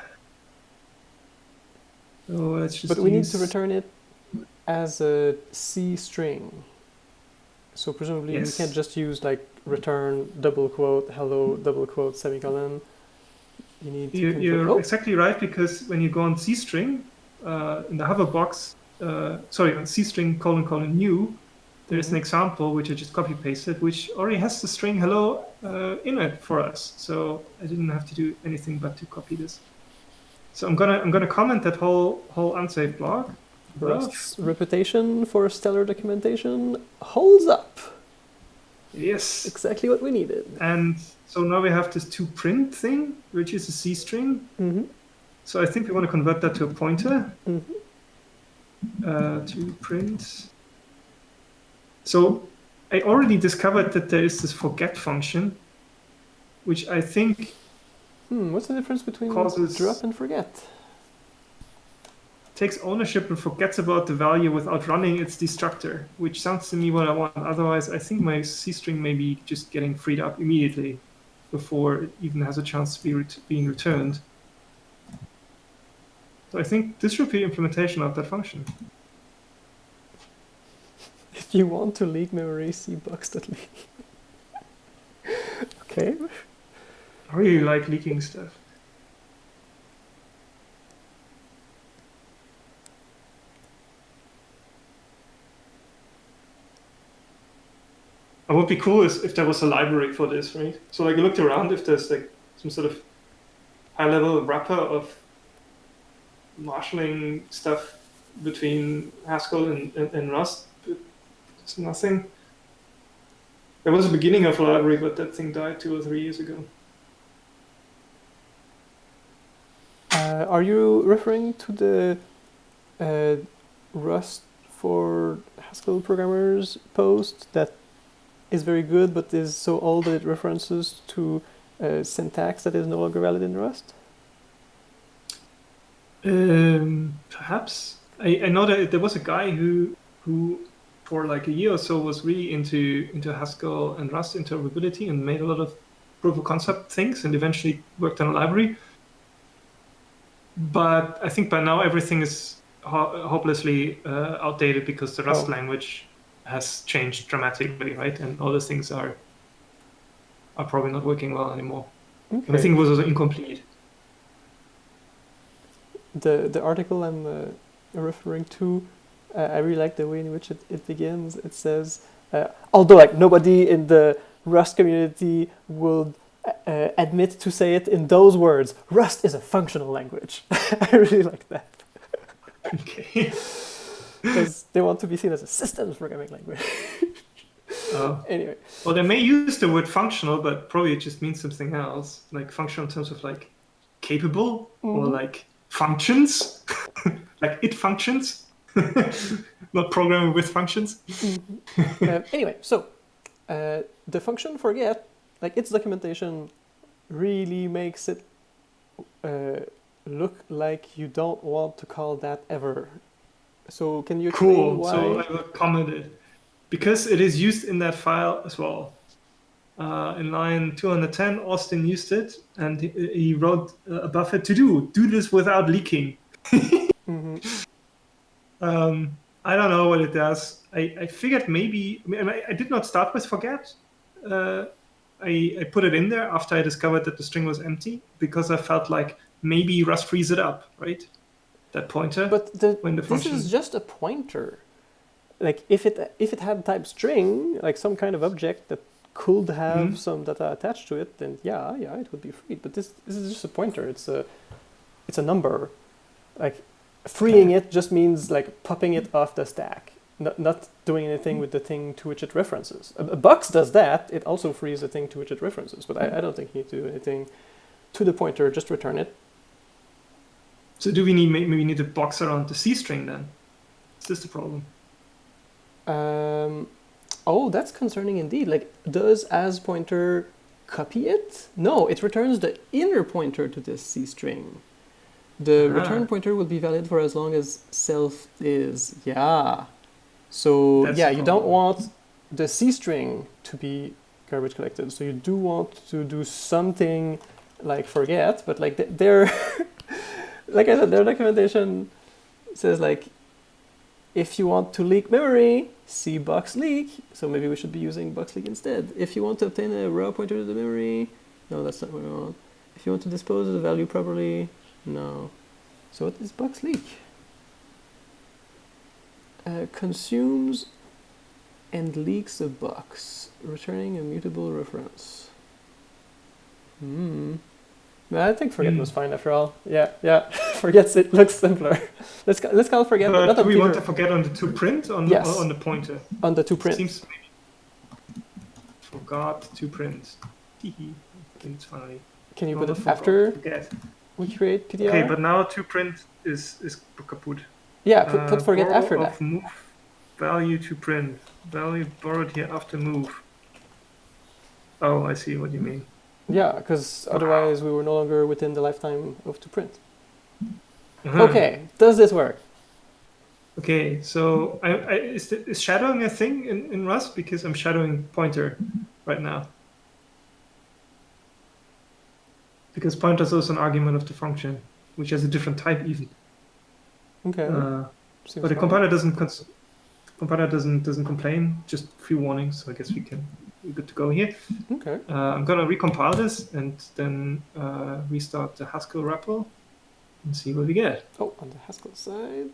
let's just But we need to return it as a C string. So presumably we can't just use like return double quote hello double quote semicolon. You need to You're exactly right, because when you go on C string in the hover box, on C string : new, there's an example which I just copy pasted, which already has the string hello in it for us. So I didn't have to do anything but to copy this. So I'm gonna comment that whole unsafe block. Rust's reputation for stellar documentation holds up. Yes. Exactly what we needed. And so now we have this toPrint thing, which is a C string. So I think we want to convert that to a pointer. toPrint. So I already discovered that there is this forget function, which I think what's the difference between drop and forget? Takes ownership and forgets about the value without running its destructor, which sounds to me what I want. Otherwise, I think my C string may be just getting freed up immediately before it even has a chance to be being returned. So I think this should be implementation of that function. If you want to leak memory, see box.leak. Okay. I really like leaking stuff. What would be cool is if there was a library for this, right? So like I looked around if there's like some sort of high-level wrapper of marshalling stuff between Haskell and Rust, but there's nothing. There was a beginning of a library, but that thing died 2 or 3 years ago. Are you referring to the Rust for Haskell programmers post that is very good, but is so old that it references to syntax that is no longer valid in Rust? Perhaps. I know that there was a guy who for like a year or so was really into Haskell and Rust interoperability and made a lot of proof of concept things and eventually worked on a library. But I think by now everything is hopelessly outdated because the Rust language has changed dramatically, right? And all those things are probably not working well anymore. Okay. And I think it was also incomplete. The article I'm referring to, I really like the way in which it begins. It says, although like nobody in the Rust community will admit to say it in those words, Rust is a functional language. I really like that. Okay. Because they want to be seen as a systems programming language. Anyway. Well, they may use the word functional, but probably it just means something else. Like functional in terms of like capable or like functions, like it functions, not programming with functions. Anyway, so the function forget, like its documentation really makes it look like you don't want to call that ever. So can you explain Cool. why? So I will comment it because it is used in that file as well. In line 210, Austin used it, and he wrote above it to do this without leaking. Mm-hmm. I don't know what it does. I figured maybe I did not start with forget. I put it in there after I discovered that the string was empty because I felt like maybe Rust frees it up, right? That pointer But when the this is function. just a pointer. Like if it had type string, like some kind of object that could have some data attached to it, then yeah, it would be free. But this is just a pointer. It's a number. Like freeing it just means like popping it off the stack, not doing anything with the thing to which it references. A box does that. It also frees the thing to which it references. But I don't think you need to do anything to the pointer. Just return it. So do we need maybe we need a box around the C string then? Is this the problem? Oh, that's concerning indeed. Like, does as pointer copy it? No, it returns the inner pointer to this C string. The return pointer will be valid for as long as self is. Yeah. So That's yeah, the you don't problem. want the C string to be garbage collected. So you do want to do something like forget, but like their like I said, their documentation says like if you want to leak memory, see box leak. So maybe we should be using box leak instead. If you want to obtain a raw pointer to the memory, no, that's not what we want. If you want to dispose of the value properly, no. So what is box leak? Consumes and leaks a box, returning a mutable reference. I think forget was fine after all. Yeah. Forgets it looks simpler. let's call forget. But not Do on we Peter. want to forget on the to print Yes. on the pointer? On the to print. Seems forgot to print. I think it's funny. Can you put it forgot, after forget. we create PTR? Okay, but now to print is kaput. Yeah, put forget borrow after of that. move value to print. Value borrowed here after move. Oh, I see what you mean. Yeah, because otherwise we were no longer within the lifetime of to print. Uh-huh. Okay, does this work? Okay, so is shadowing a thing in Rust? Because I'm shadowing pointer right now. Because pointer is also an argument of the function, which has a different type even. Okay. But the compiler doesn't complain. Just a few warnings, so I guess we're good to go here. Okay. I'm gonna recompile this and then restart the Haskell REPL and see what we get. Oh, on the Haskell side.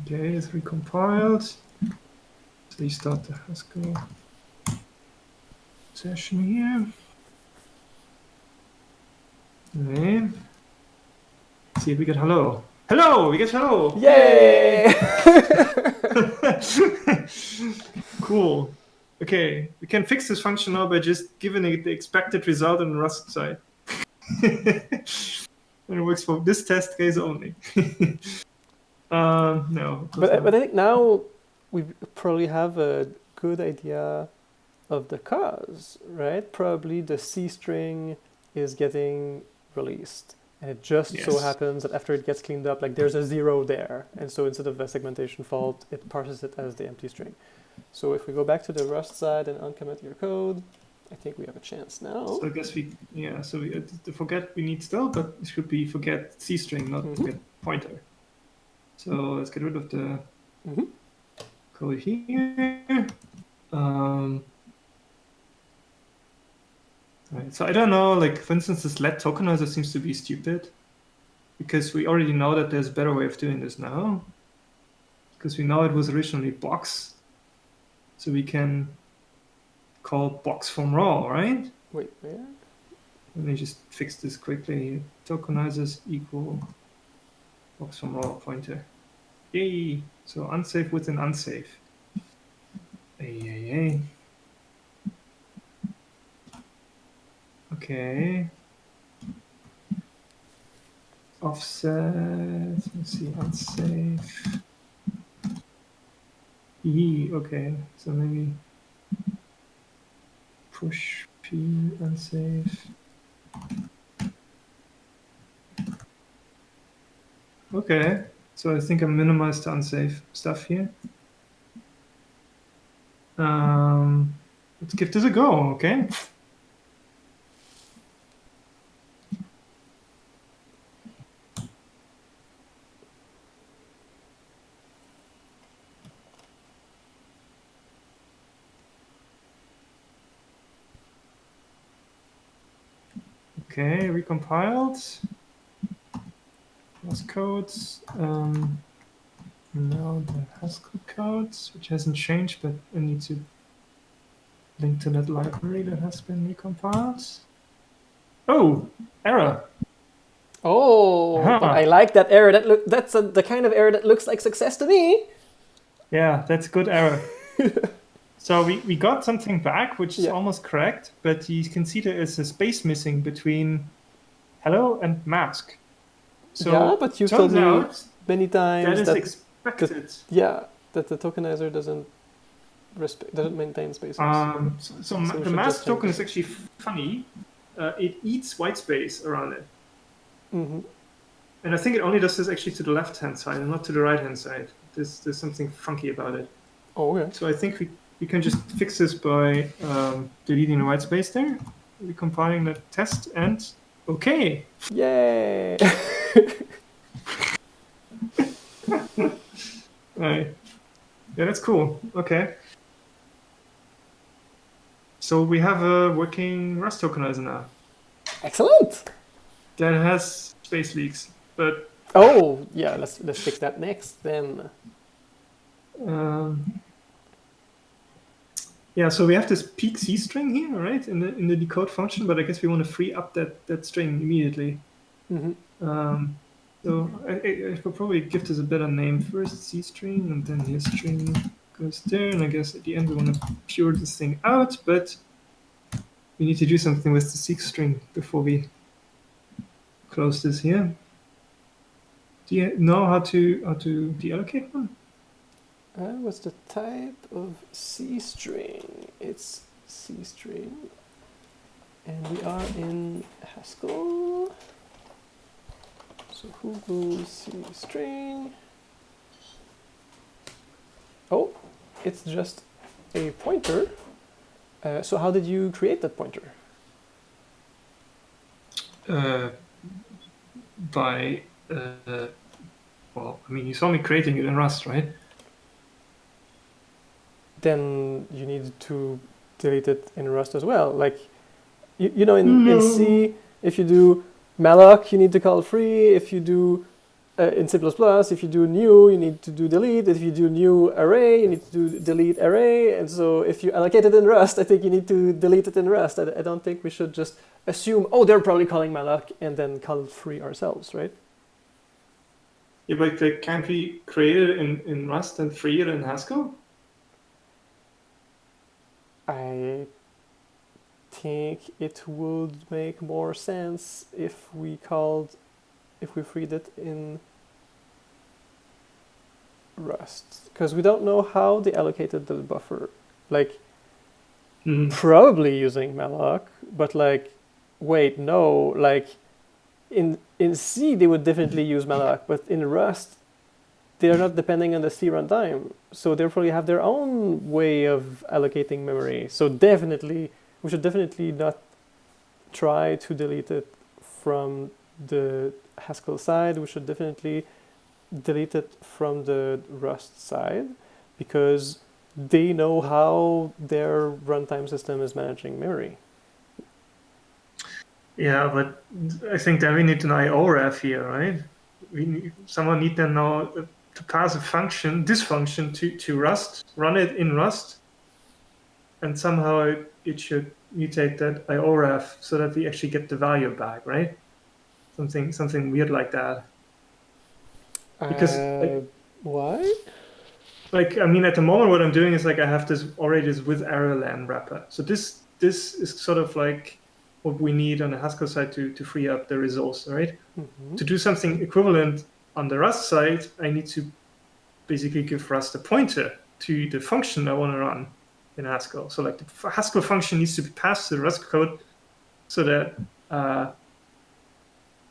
Okay, it's recompiled. So restart the Haskell session here. Okay. See if we get hello. Hello! We get hello! Yay! Cool. Okay, we can fix this function now by just giving it the expected result on the Rust side. And it works for this test case only. No. But I think now we probably have a good idea of the cause, right? Probably the C string is getting released. And it just so happens that after it gets cleaned up, like there's a 0 there. And so instead of a segmentation fault, it parses it as the empty string. So if we go back to the Rust side and uncomment your code, I think we have a chance now. So I guess the forget we need still, but it should be forget C string, not forget pointer. So let's get rid of the code here. Right. So I don't know, like for instance, this let tokenizer seems to be stupid because we already know that there's a better way of doing this now. Because we know it was originally box. So we can call box from raw, right? Wait, where? Let me just fix this quickly. Tokenizers equal box from raw pointer. Yay! So unsafe with an unsafe. Yay. Okay. Offset. Let's see, unsafe. Okay. So maybe push p unsafe. Okay, so I think I minimized the unsafe stuff here. Let's give this a go, okay? Okay, recompiled. Plus codes. Now the Haskell codes, which hasn't changed, but I need to link to that library that has been recompiled. Oh, error. Oh, but I like that error. That's the kind of error that looks like success to me. Yeah, that's good error. So we got something back, which is almost correct, but you can see there is a space missing between hello and mask. So yeah, but you told me many times that is expected. That the tokenizer doesn't maintain spaces. So the mask token is actually funny. It eats white space around it. Mm-hmm. And I think it only does this actually to the left-hand side and not to the right-hand side. There's something funky about it. Oh, yeah. So I think we can just fix this by deleting the white space there, recompiling the test, and okay. Yay! Right. Yeah, that's cool. Okay. So we have a working Rust tokenizer now. Excellent. That has space leaks, but oh yeah, let's fix that next then. Yeah, so we have this peak C string here, right, in the decode function, but I guess we want to free up that string immediately. Mm-hmm. So I could probably give this a better name first, C string, and then here string goes there, and I guess at the end we want to pure this thing out, but we need to do something with the C string before we close this here. Do you know how to deallocate one? What's the type of C string? It's C string, and we are in Haskell. So who goes C string? Oh, it's just a pointer. So how did you create that pointer? By well, I mean, you saw me creating it in Rust, right? Then you need to delete it in Rust as well. Like, you know, in C, if you do malloc, you need to call free. If you do in C++, if you do new, you need to do delete. If you do new array, you need to do delete array. And so if you allocate it in Rust, I think you need to delete it in Rust. I don't think we should just assume, oh, they're probably calling malloc and then call free ourselves, right? Yeah, but can't we create it in Rust and free it in Haskell? I think it would make more sense if we freed it in Rust, because we don't know how they allocated the buffer. Like, probably using malloc, but like, wait, no, like in C they would definitely use malloc, but in Rust they are not depending on the C runtime, so they probably have their own way of allocating memory. So we should definitely not try to delete it from the Haskell side. We should definitely delete it from the Rust side, because they know how their runtime system is managing memory. Yeah, but I think then we need an IO ref here, right? Someone need to know to pass a function, this function to Rust, run it in Rust, and somehow it should mutate that IO ref so that we actually get the value back, right? Something weird like that. Because why? Like, I mean, at the moment, what I'm doing is like I have this with errorlen wrapper. So this is sort of like what we need on the Haskell side to free up the resource, right? Mm-hmm. To do something equivalent on the Rust side, I need to basically give Rust a pointer to the function I want to run. in Haskell. So like the Haskell function needs to be passed to the Rust code so that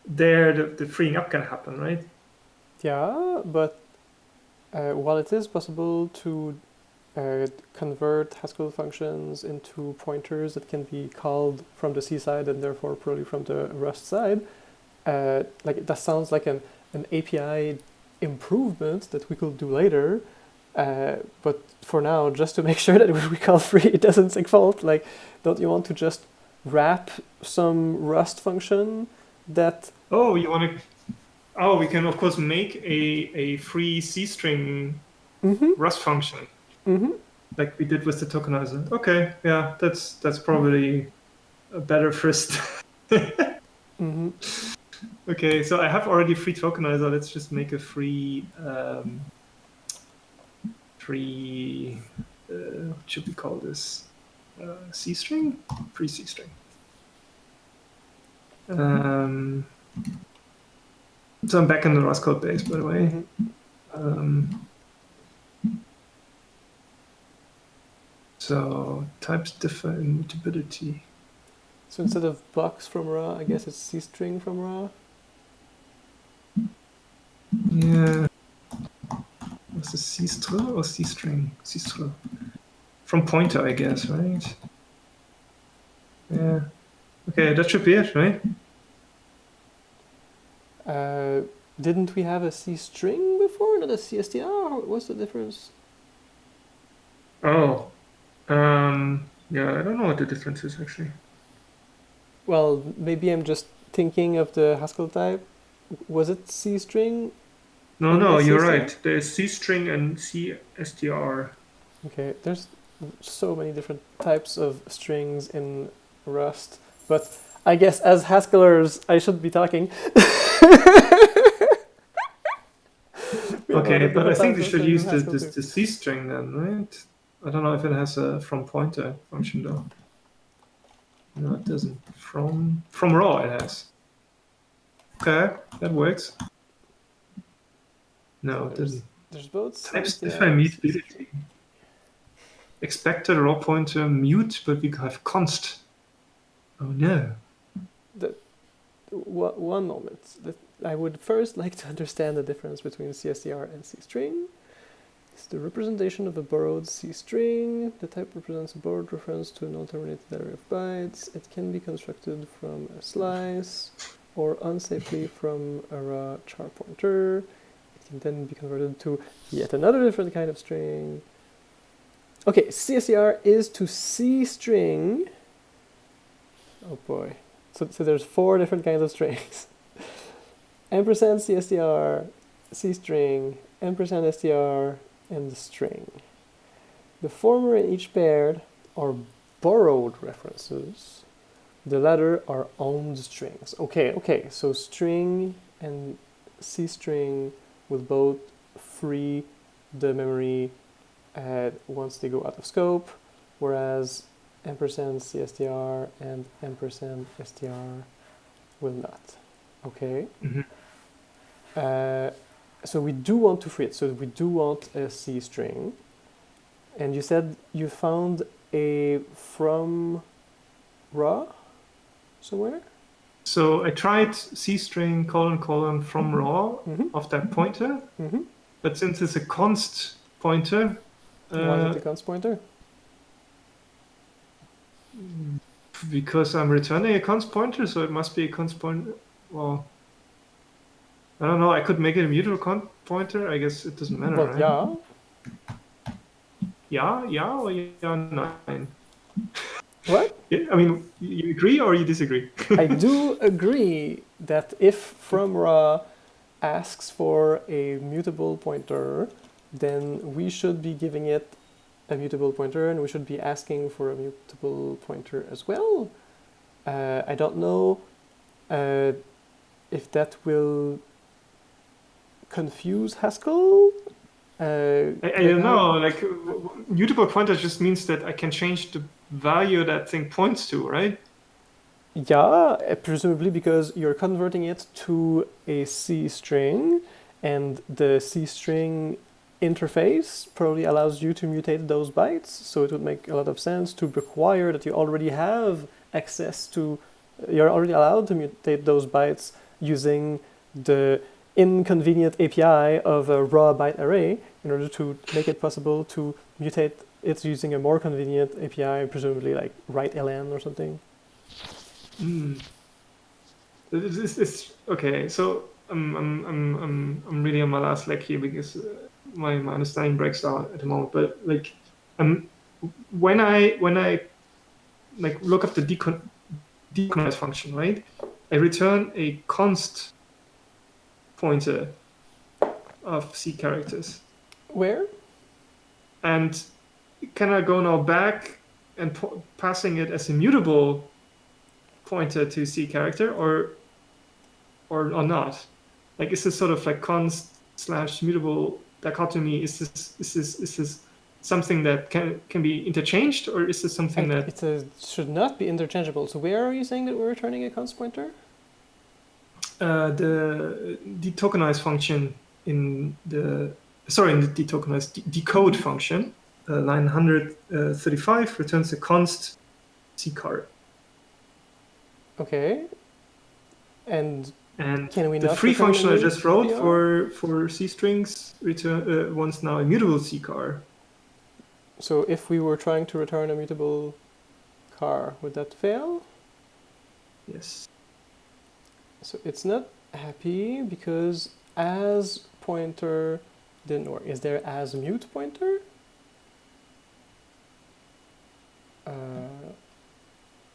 the freeing up can happen, right? Yeah, but while it is possible to convert Haskell functions into pointers that can be called from the C side and therefore probably from the Rust side, like that sounds like an API improvement that we could do later. But for now, just to make sure that when we call free, it doesn't take fault. Like, don't you want to just wrap some Rust function that? Oh, you want to? Oh, we can of course make a free C string Rust function, like we did with the tokenizer. Okay, yeah, that's probably a better first. Okay, so I have already free tokenizer. Let's just make a free what should we call this? C string? Free C string. So I'm back in the Rust code base, by the way. So types differ in mutability. So instead of box from raw, I guess it's C string from raw. Yeah. What's the Cstr or C string? Cstr. From pointer, I guess, right? Yeah. Okay, that should be it, right? Didn't we have a C string before, not a CSTR? What's the difference? Oh. Yeah, I don't know what the difference is actually. Well, maybe I'm just thinking of the Haskell type. Was it C string? No, you're right. There's C string and CSTR. Okay, there's so many different types of strings in Rust, but I guess as Haskellers, I should be talking. Okay, but I think we should use the C string then, right? I don't know if it has a from pointer function though. No, it doesn't. From raw it has. Okay, that works. No, it doesn't. There's both types differ mutability. Expected raw pointer mute, but we have const. Oh no. One moment. I would first like to understand the difference between CSTR and C string. It's the representation of a borrowed C string. The type represents a borrowed reference to a non-terminated array of bytes. It can be constructed from a slice or unsafely from a raw char pointer. It can then be converted to yet another different kind of string. Okay, CSTR is to C string. Oh boy. So there's 4 different kinds of strings. Ampersand CSTR, C string, ampersand STR, and the string. The former in each pair are borrowed references. The latter are owned strings. Okay, so string and C string will both free the memory once they go out of scope, whereas ampersand CSTR and ampersand STR will not. Okay. So we do want to free it. So we do want a C string. And you said you found a from raw somewhere? So I tried C string : from raw of that pointer. But since it's a const pointer. Why is it a const pointer? Because I'm returning a const pointer, so it must be a const pointer. Well, I don't know. I could make it a mutable const pointer. I guess it doesn't matter, But right? Yeah, or yeah, nine. What? I mean, you agree or you disagree? I do agree that if from raw asks for a mutable pointer, then we should be giving it a mutable pointer, and we should be asking for a mutable pointer as well. I don't know if that will confuse Haskell. I don't know. Like, mutable pointer just means that I can change the value that thing points to, right? Yeah, presumably because you're converting it to a C string, and the C string interface probably allows you to mutate those bytes, so it would make a lot of sense to require that you already have access to, you're already allowed to mutate those bytes using the inconvenient API of a raw byte array in order to make it possible to mutate it using a more convenient API, presumably like write-ln or something. This okay. So I'm really on my last leg here because my understanding breaks down at the moment. But like, when I like look up the deconize function, right? I return a const pointer of C characters. Where? And can I go now back and passing it as a mutable pointer to C character, or not? Like, is this sort of like const / mutable dichotomy? Is this something that can be interchanged, or is this something that it should not be interchangeable? So where are you saying that we're returning a const pointer? The detokenize function in the detokenize decode function, line 135 returns a const C card. Okay. And can we the not free function I just wrote PTR? for C strings return wants now a mutable C car. So if we were trying to return a mutable car, would that fail? Yes. So it's not happy because as pointer didn't work. Is there as mute pointer?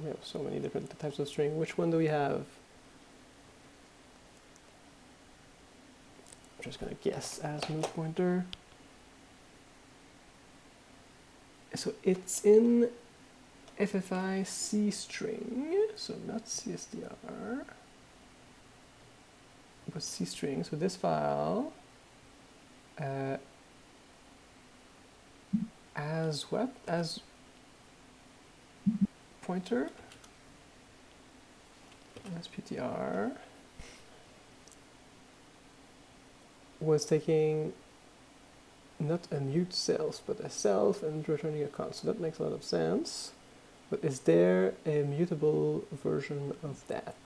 We have so many different types of string. Which one do we have? I'm just gonna guess as mute pointer. So it's in FFI C string, so not CSTR, but C string. So this file, as what? As pointer, as PTR, was taking not a mute self, but a self and returning a const. So that makes a lot of sense. But is there a mutable version of that?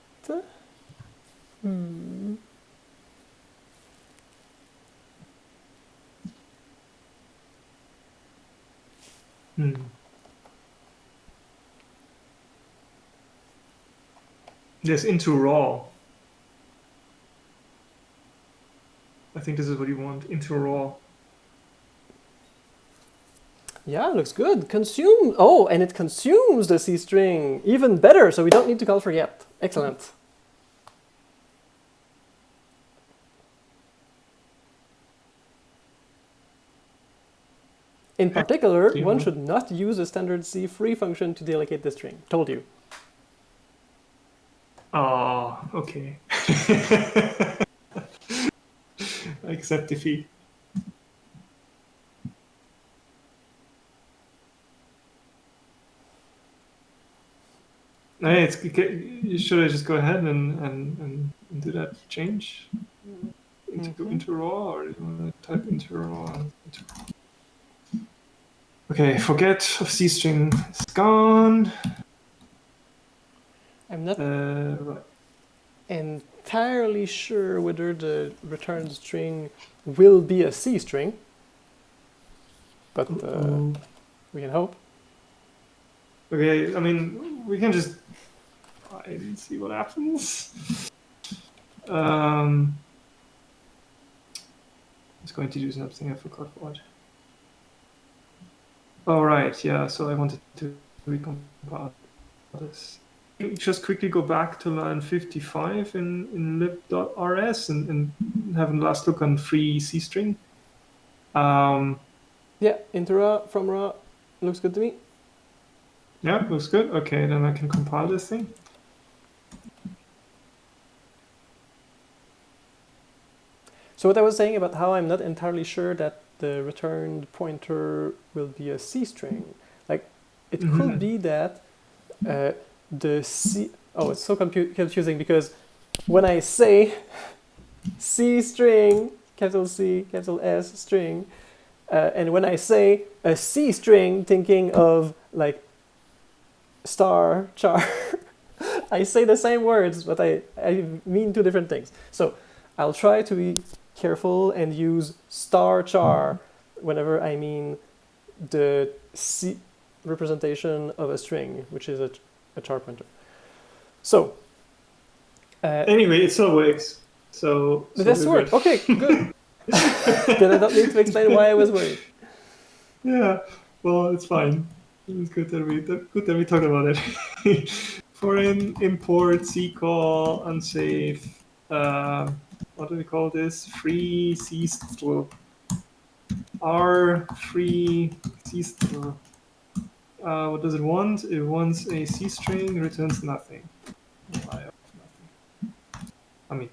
There's into raw. I think this is what you want, into raw. Yeah, looks good. Consume. Oh, and it consumes the C string. Even better, so we don't need to call for get. Excellent. In particular, one should not use a standard C free function to deallocate the string. Told you. Oh, okay. I accept defeat. Hey, should I just go ahead and do that change into raw, or do you want to type into raw? Okay, forget of C string is gone. I'm not right. entirely sure whether the returned string will be a C string, but we can hope. Okay, I mean, we can just try and see what happens. I was going to do something, I forgot what. All right, yeah, so I wanted to recompile this. Just quickly go back to line 55 in lib.rs and have a last look on free C string. Yeah, into raw, from raw, looks good to me. Yeah, looks good. Okay, then I can compile this thing. So what I was saying about how I'm not entirely sure that the returned pointer will be a C string, like it could be that the C, oh, it's so confusing because when I say C string, capital C, capital S string, And when I say a C string, thinking of like star, char, I say the same words, but I mean two different things. So I'll try to be careful and use star char whenever I mean the C representation of a string, which is a char pointer. So anyway, it still works. So this worked. Okay, good. Then I don't need to explain why I was worried. Yeah, well, it's fine. It's good that we talked about it. Foreign import, call, unsafe. What do we call this? Free Cstr. R free Cstr. What does it want? It wants a C string, returns nothing. I mean,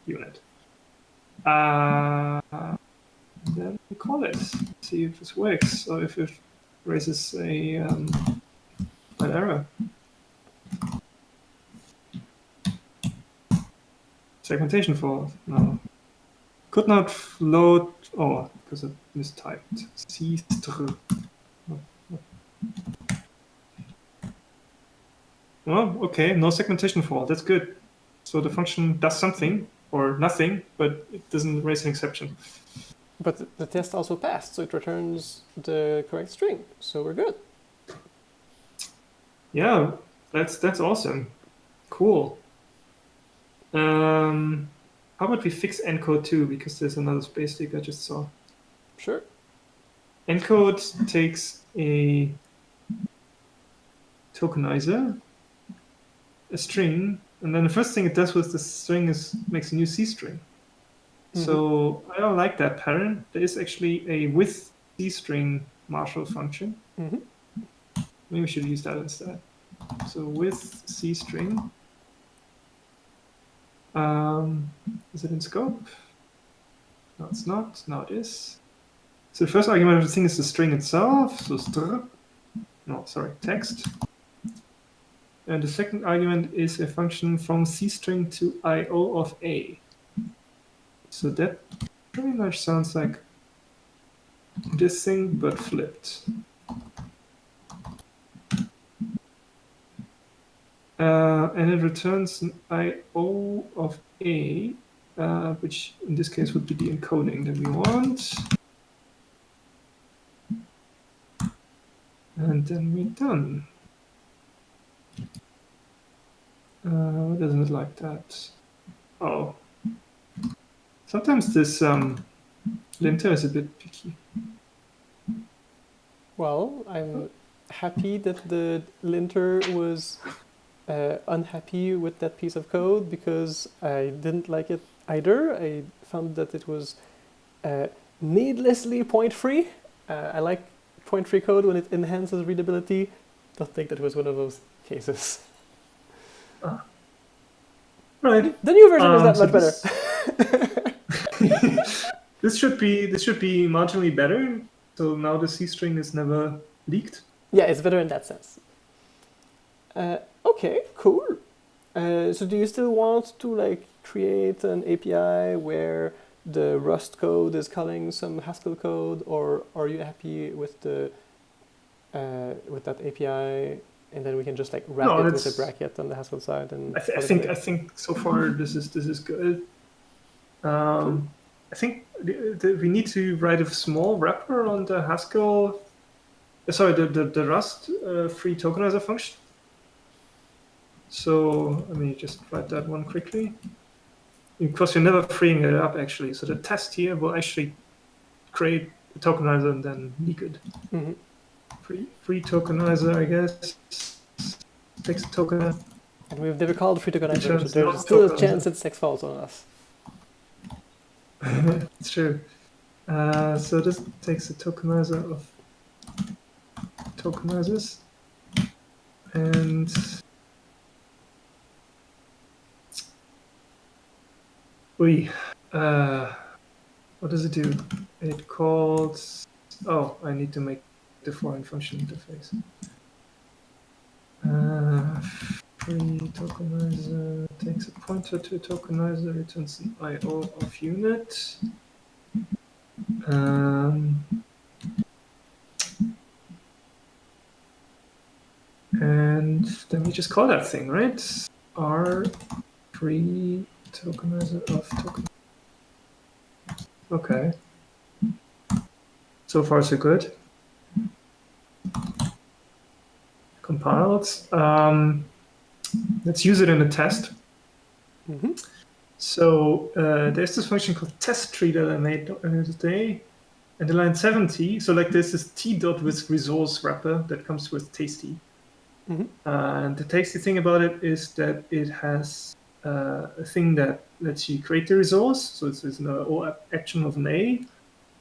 unit. Then we call it. See if this works, or if it raises an error. Segmentation fault. No. Could not float. Oh, because it mistyped. Cstr. Oh, okay. No segmentation fault. That's good. So the function does something or nothing, but it doesn't raise an exception. But the test also passed, so it returns the correct string. So we're good. Yeah, that's awesome. Cool. How about we fix encode too, because there's another space leak I just saw. Sure. Encode takes a tokenizer, a string, and then the first thing it does with the string is makes a new C string. Mm-hmm. So I don't like that pattern. There is actually a with C string Marshall function. Mm-hmm. Maybe we should use that instead. So with C string. Is it in scope? No, it's not. Now it is. So the first argument of the thing is the string itself. So str. No, sorry, text. And the second argument is a function from C string to IO of A. So that pretty much sounds like this thing, but flipped. And it returns an IO of A, which in this case would be the encoding that we want. And then we're done. Why doesn't it like that? Oh. Sometimes this linter is a bit picky. Well, I'm happy that the linter was unhappy with that piece of code because I didn't like it either. I found that it was needlessly point-free. I like point-free code when it enhances readability. Don't think that was one of those cases. Right. The new version is that much better. This should be marginally better. So now the C string is never leaked. Yeah, it's better in that sense. Okay, cool. So do you still want to like create an API where the Rust code is calling some Haskell code, or are you happy with the with that API, and then we can just like wrap it with a bracket on the Haskell side? And I think so far this is good. Cool. I think we need to write a small wrapper on the Haskell. Sorry, the Rust free tokenizer function. So let me just write that one quickly. Because you're never freeing it up actually. So the test here will actually create the tokenizer and then leak it. Mm-hmm. Free tokenizer, I guess. Takes a token. And we've never called free tokenizer, so there's still a chance it sticks false on us. It's true. So this takes a tokenizer of tokenizers. And what does it do? It calls. Oh, I need to make the foreign function interface. Free tokenizer takes a pointer to a tokenizer, returns an IO of unit. And then we just call that thing, right? R free tokenizer of token. Okay. So far, so good. Compiled. Let's use it in a test. Mm-hmm. So there's this function called test tree that I made today. And in line 70, so like there's this t.with resource wrapper that comes with tasty. Mm-hmm. And the tasty thing about it is that it has a thing that lets you create the resource. So it's an O action of an A.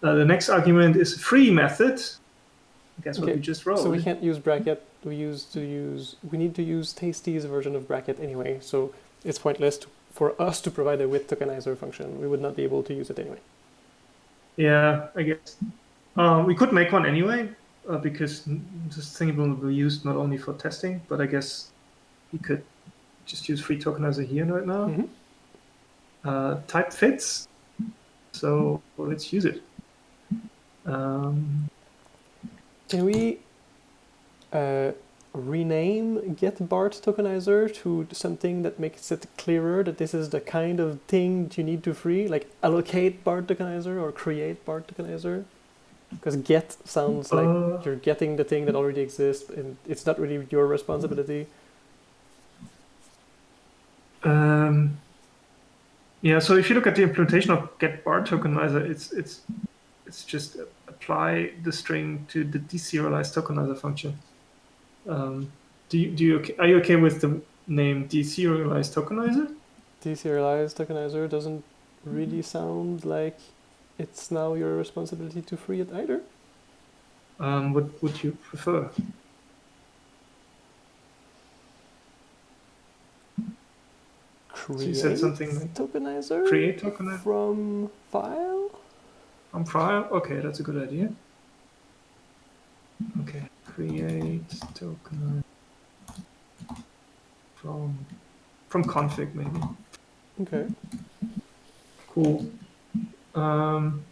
The next argument is a free method. Guess what we just wrote. So we can't use bracket. We need to use Tasty's version of bracket anyway. So it's pointless for us to provide a with tokenizer function. We would not be able to use it anyway. Yeah, I guess. We could make one anyway, because this thing will be used not only for testing, but I guess we could just use free tokenizer here right now. Mm-hmm. Type fits, so let's use it. Can we rename getBart tokenizer to something that makes it clearer that this is the kind of thing that you need to free, like allocate BART tokenizer or create BART tokenizer? Because get sounds like you're getting the thing that already exists, and it's not really your responsibility. Yeah, so if you look at the implementation of getBart tokenizer, it's just apply the string to the deserialized tokenizer function. Are you okay with the name deserialized tokenizer? Deserialized tokenizer doesn't really sound like it's now your responsibility to free it either. What would you prefer? Create so you said something like tokenizer? Create tokenizer? From file? From file? Okay, that's a good idea. Okay, create tokenizer from config maybe. Okay. Cool. And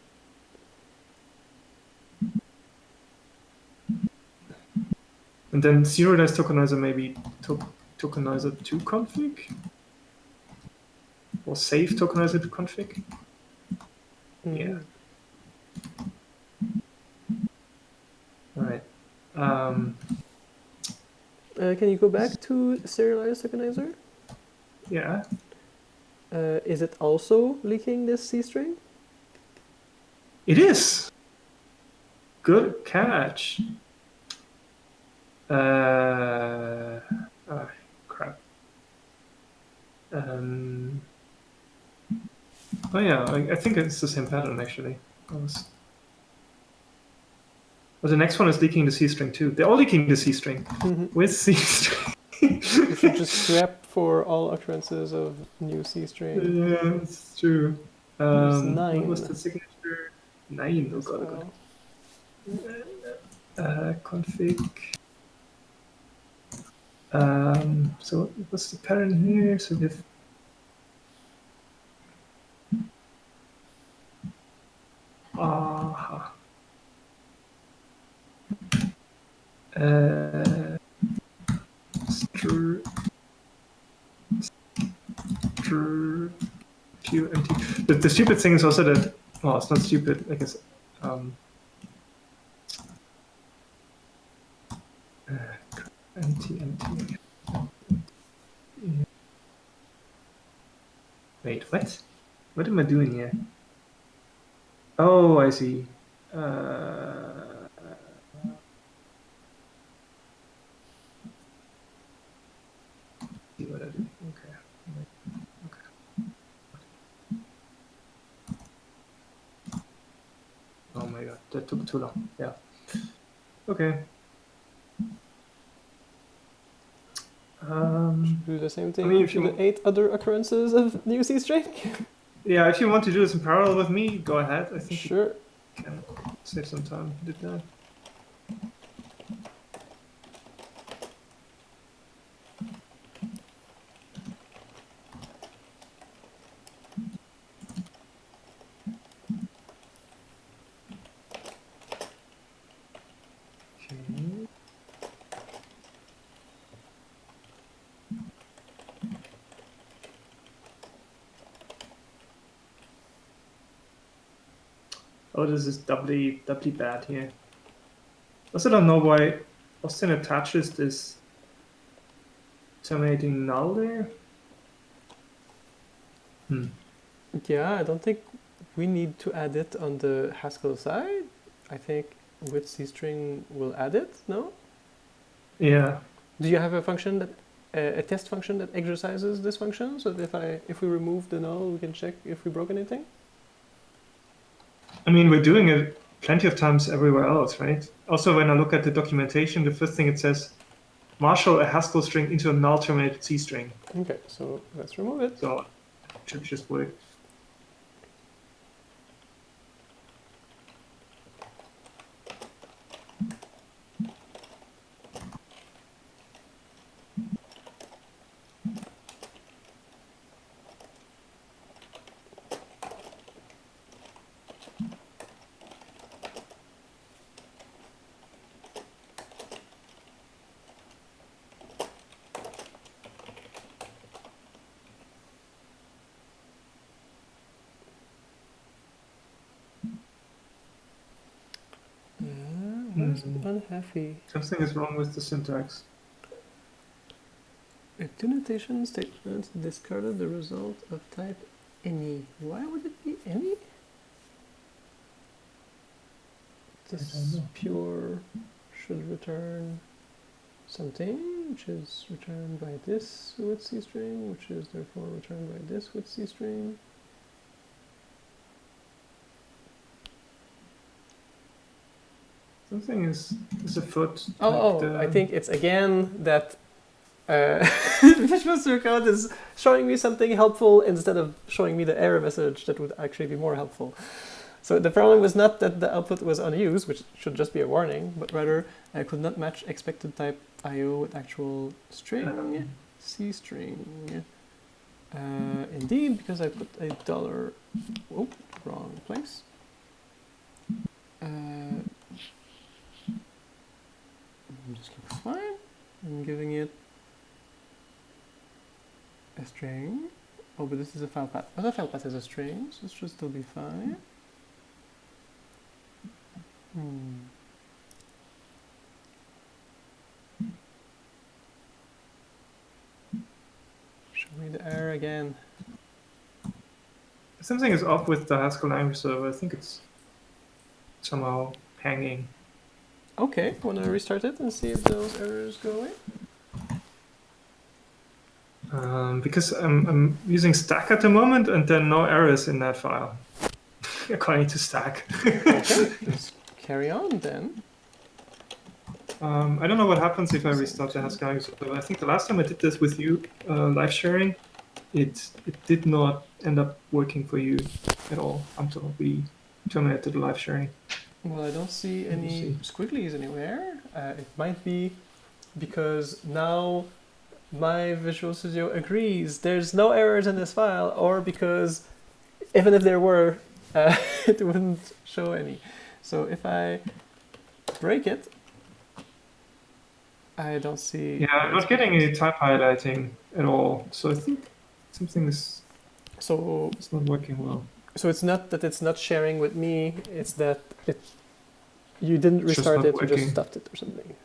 then serialized tokenizer maybe tokenizer to config? Or save tokenizer to config? Mm-hmm. Yeah. All right. Can you go back to serialized tokenizer? Yeah. Is it also leaking this C string? It is. Good catch. Crap. Oh yeah, I think it's the same pattern actually. Well, the next one is leaking the C string too. They're all leaking the C string with C string. You should just grep for all occurrences of new C string. Yeah, it's true. There's 9. What was the signature? 9. Oh god, config. So what's the pattern here? So we have Q and T. The stupid thing is also that, well, it's not stupid, I guess. NT. Wait, what? What am I doing here? Oh, I see. See what I do. Okay. Oh my god, that took too long. Yeah. Okay. Do the same thing if the 8 other occurrences of new C string? Yeah, if you want to do this in parallel with me, go ahead. I think sure. You can save some time if you did that. Oh, this is doubly bad here. Also, don't know why Austin attaches this terminating null there. Yeah, I don't think we need to add it on the Haskell side. I think with C string we'll add it. No? Yeah. Do you have a function that a test function that exercises this function, so that if we remove the null, we can check if we broke anything? I mean, we're doing it plenty of times everywhere else, right? Also, when I look at the documentation, the first thing it says, marshal a Haskell string into a null terminated C string. Okay, so let's remove it. So it should just work. Where's unhappy? Something is wrong with the syntax. A two notation statement discarded the result of type any. Why would it be any? This pure should return something, which is returned by this with C string, which is therefore returned by this with C string. Something is afoot. I think it's again that Visual Code is showing me something helpful instead of showing me the error message that would actually be more helpful. So the problem was not that the output was unused, which should just be a warning, but rather I could not match expected type IO with actual string, C string. Indeed, because I put a dollar, wrong place. Just looks fine. I'm giving it a string. Oh, but this is a file path. Other file path is a string, so it should still be fine. Show me the error again. Something is off with the Haskell language server. I think it's somehow hanging. Okay, want to restart it and see if those errors go away? Because I'm using Stack at the moment, and there are no errors in that file, according to Stack. Okay, let's carry on then. I don't know what happens if I restart the Haskell language server. I think the last time I did this with you, live sharing, it did not end up working for you at all until we terminated the live sharing. Well, I don't see any squigglies anywhere. It might be because now my Visual Studio agrees there's no errors in this file, or because even if there were, it wouldn't show any. So if I break it, I don't see... Yeah, I'm not getting any type highlighting at all. So I think something is it's not working well. So it's not that it's not sharing with me, it's that you didn't restart it, you just stopped it or something.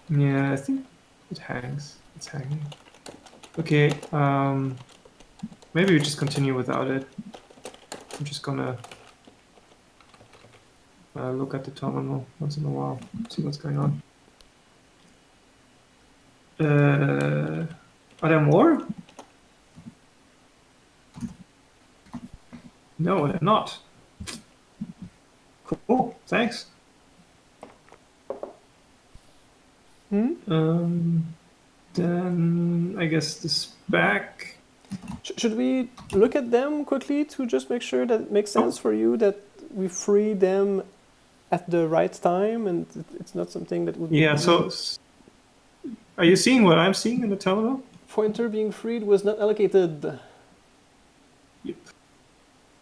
Yeah, I think it hangs. It's hanging. Okay, maybe we just continue without it. I'm just gonna look at the terminal once in a while, see what's going on. Are there more? No, they're not. Cool, thanks. Then I guess the spec. Should we look at them quickly to just make sure that it makes sense for you that we free them at the right time and it's not something that would... Yeah, so are you seeing what I'm seeing in the terminal? Pointer being freed was not allocated. Yep.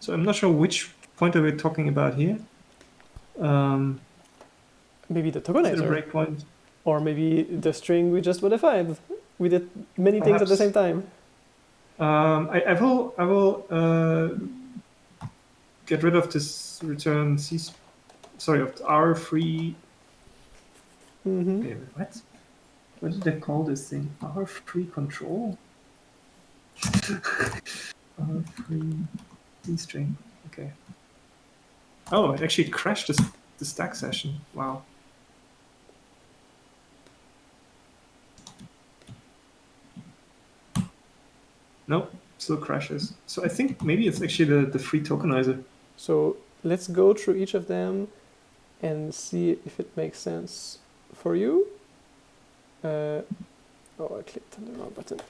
So I'm not sure which pointer we're talking about here. Maybe the tokenizer. The breakpoint. Or maybe the string we just modified. We did many things at the same time. I will get rid of this return C. Sorry, of R free. Okay, what? What did they call this thing? R free control. R free C string. Okay. Oh, it actually crashed the stack session. Wow. Nope, still crashes. So I think maybe it's actually the free tokenizer. So let's go through each of them and see if it makes sense for you. Oh, I clicked on the wrong button.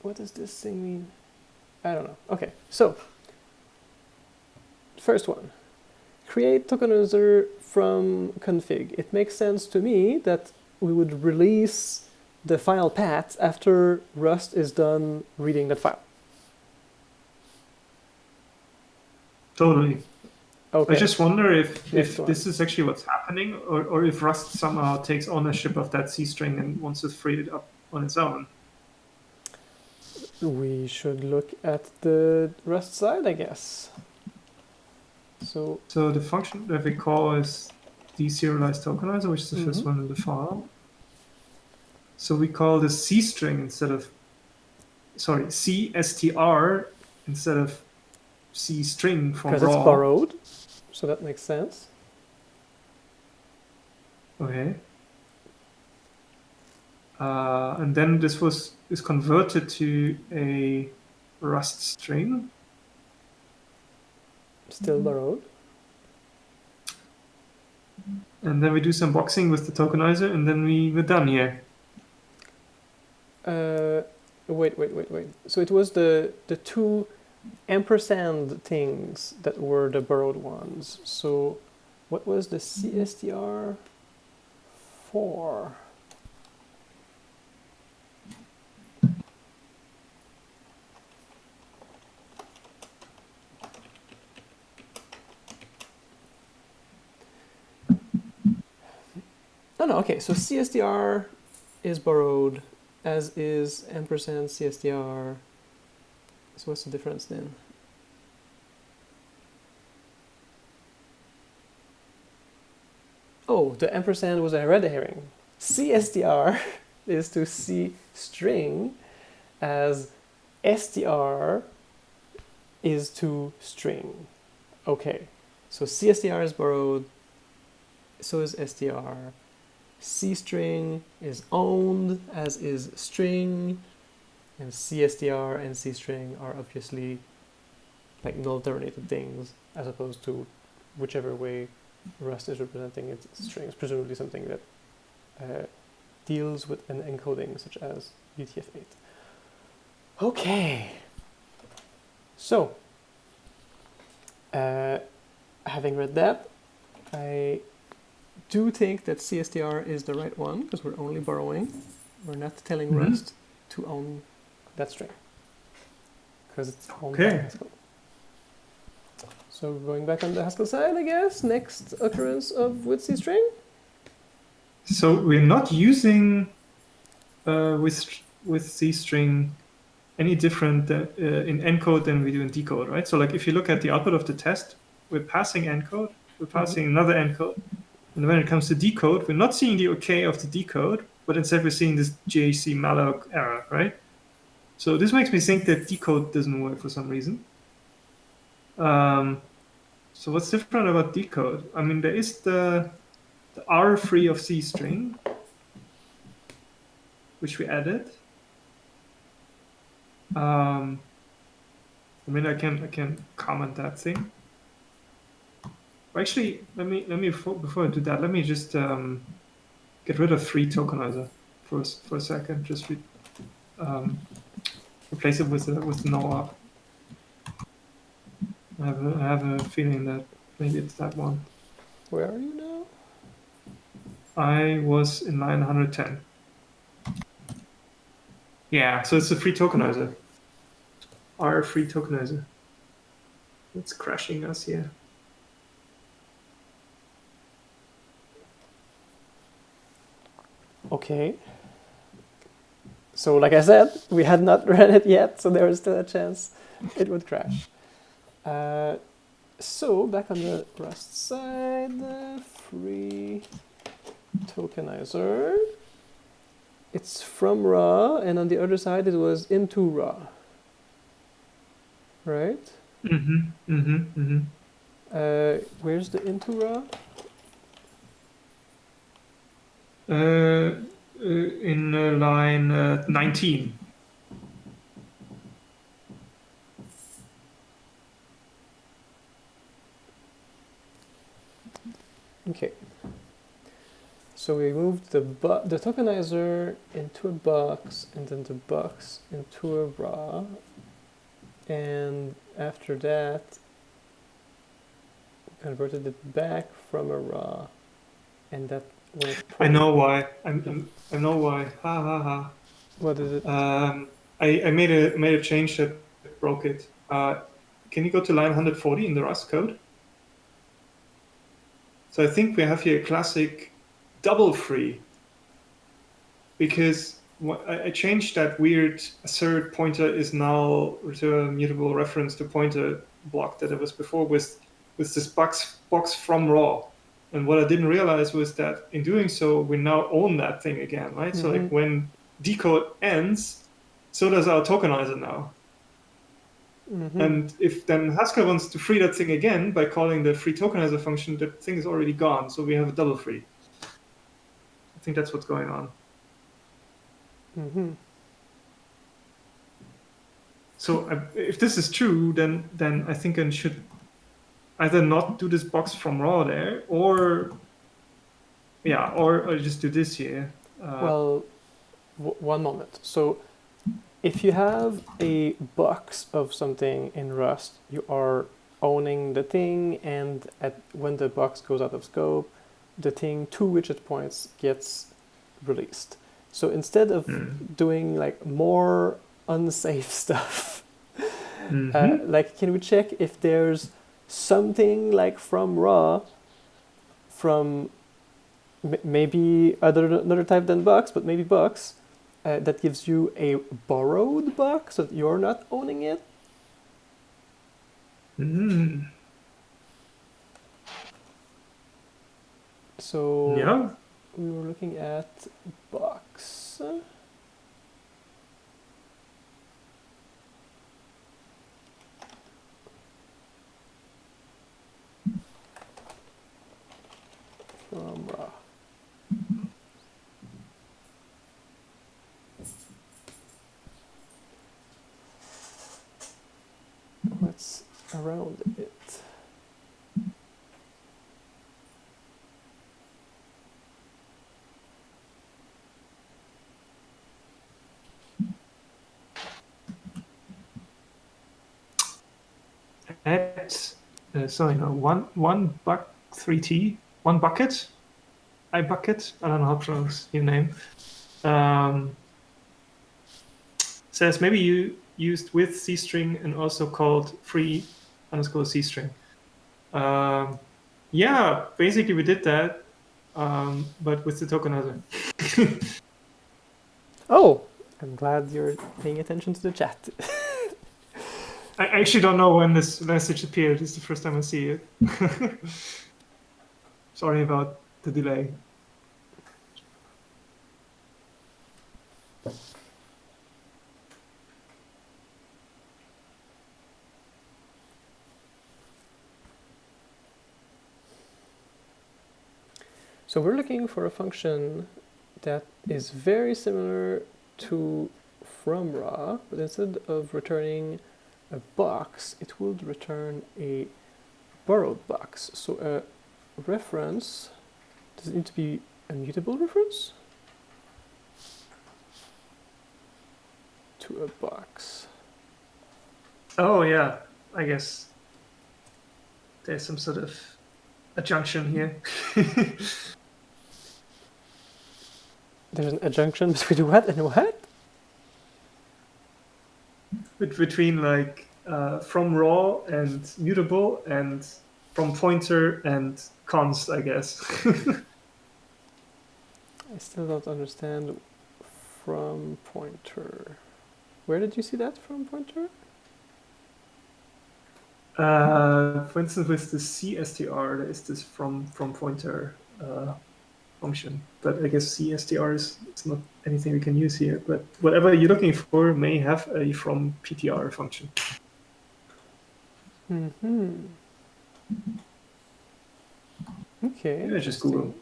What does this thing mean? I don't know. Okay, so first one. Create tokenizer from config. It makes sense to me that we would release the file path after Rust is done reading that file. Totally. Okay. I just wonder if Next one. this is actually what's happening, or if Rust somehow takes ownership of that C string and wants to free it up on its own. We should look at the Rust side, I guess. So the function that we call is Serialized Tokenizer, which is the first one in the file. So we call the C string instead of, sorry, Cstr instead of C string for raw. Because it's borrowed, so that makes sense. Okay. And then this is converted to a Rust string. Still borrowed. And then we do some boxing with the tokenizer, and then we're done here. Wait. So it was the two ampersand things that were the borrowed ones. So what was the CSTR for? No, okay, so CSTR is borrowed, as is ampersand CSTR. So what's the difference then? Oh, the ampersand was a red herring. CSTR is to C string, as STR is to string. Okay, so CSTR is borrowed, so is STR. C string is owned, as is string, and CSTR and C string are obviously like null terminated things, as opposed to whichever way Rust is representing its strings, presumably something that deals with an encoding such as UTF-8. Okay, so having read that, I do think that CSTR is the right one, because we're only borrowing. We're not telling Rust to own that string, because it's owned by Haskell. So going back on the Haskell side, I guess, next occurrence of with C string? So we're not using with C string any different in encode than we do in decode, right? So like if you look at the output of the test, we're passing encode, we're passing another encode. And when it comes to decode, we're not seeing the OK of the decode, but instead we're seeing this JC malloc error, right? So this makes me think that decode doesn't work for some reason. So what's different about decode? I mean, there is the R free of C string, which we added. I mean, I can comment that thing. Actually, let me before I do that, let me just get rid of free tokenizer for a second. Just replace it with no up. I have a feeling that maybe it's that one. Where are you now? I was in line 110. Yeah, so it's a free tokenizer. Our free tokenizer. It's crashing us here. Okay. So like I said, we had not ran it yet, so there was still a chance it would crash. So back on the Rust side, free tokenizer. It's from raw, and on the other side it was into raw. Right? Where's the into raw? In line 19. Okay. So we moved the tokenizer into a box, and then the box into a raw, and after that converted it back from a raw, and that will. I know why. I know why. Ha ha ha. What is it? I made a change that broke it. Can you go to line 140 in the Rust code? So I think we have here a classic double free, because I changed that weird assert pointer is now return mutable reference to pointer block that it was before with this box from raw. And what I didn't realize was that in doing so, we now own that thing again, right? So like when decode ends, so does our tokenizer now. And if then Haskell wants to free that thing again by calling the free tokenizer function, that thing is already gone. So we have a double free. I think that's what's going on. So if this is true, then I think I should either not do this box from raw there, or just do this here. Well, one moment. So if you have a box of something in Rust, you are owning the thing, and when the box goes out of scope, the thing to which it points gets released. So instead of doing like more unsafe stuff, like can we check if there's something like from raw, from maybe another type than box, but maybe box, that gives you a borrowed box so that you're not owning it? So yeah, we were looking at box. From raw. What's around it? at one buck 3t, one bucket, I bucket. I don't know how to pronounce your name. Says maybe you used with C string and also called free _ C string. Yeah, basically we did that, but with the tokenizer. Oh, I'm glad you're paying attention to the chat. I actually don't know when this message appeared. It's the first time I see it. Sorry about the delay. So we're looking for a function that is very similar to from raw, but instead of returning a box, it would return a borrowed box. So a reference, does it need to be a mutable reference? To a box. Oh yeah, I guess there's some sort of adjunction here. There's an adjunction between what and what? Between like from raw and mutable, and from pointer and const, I guess. I still don't understand from pointer. Where did you see that from pointer? For instance, with the Cstr, there is this from pointer function, but I guess Cstr is not anything we can use here. But whatever you're looking for may have a from ptr function. Mm-hmm. Okay. Yeah, just Google.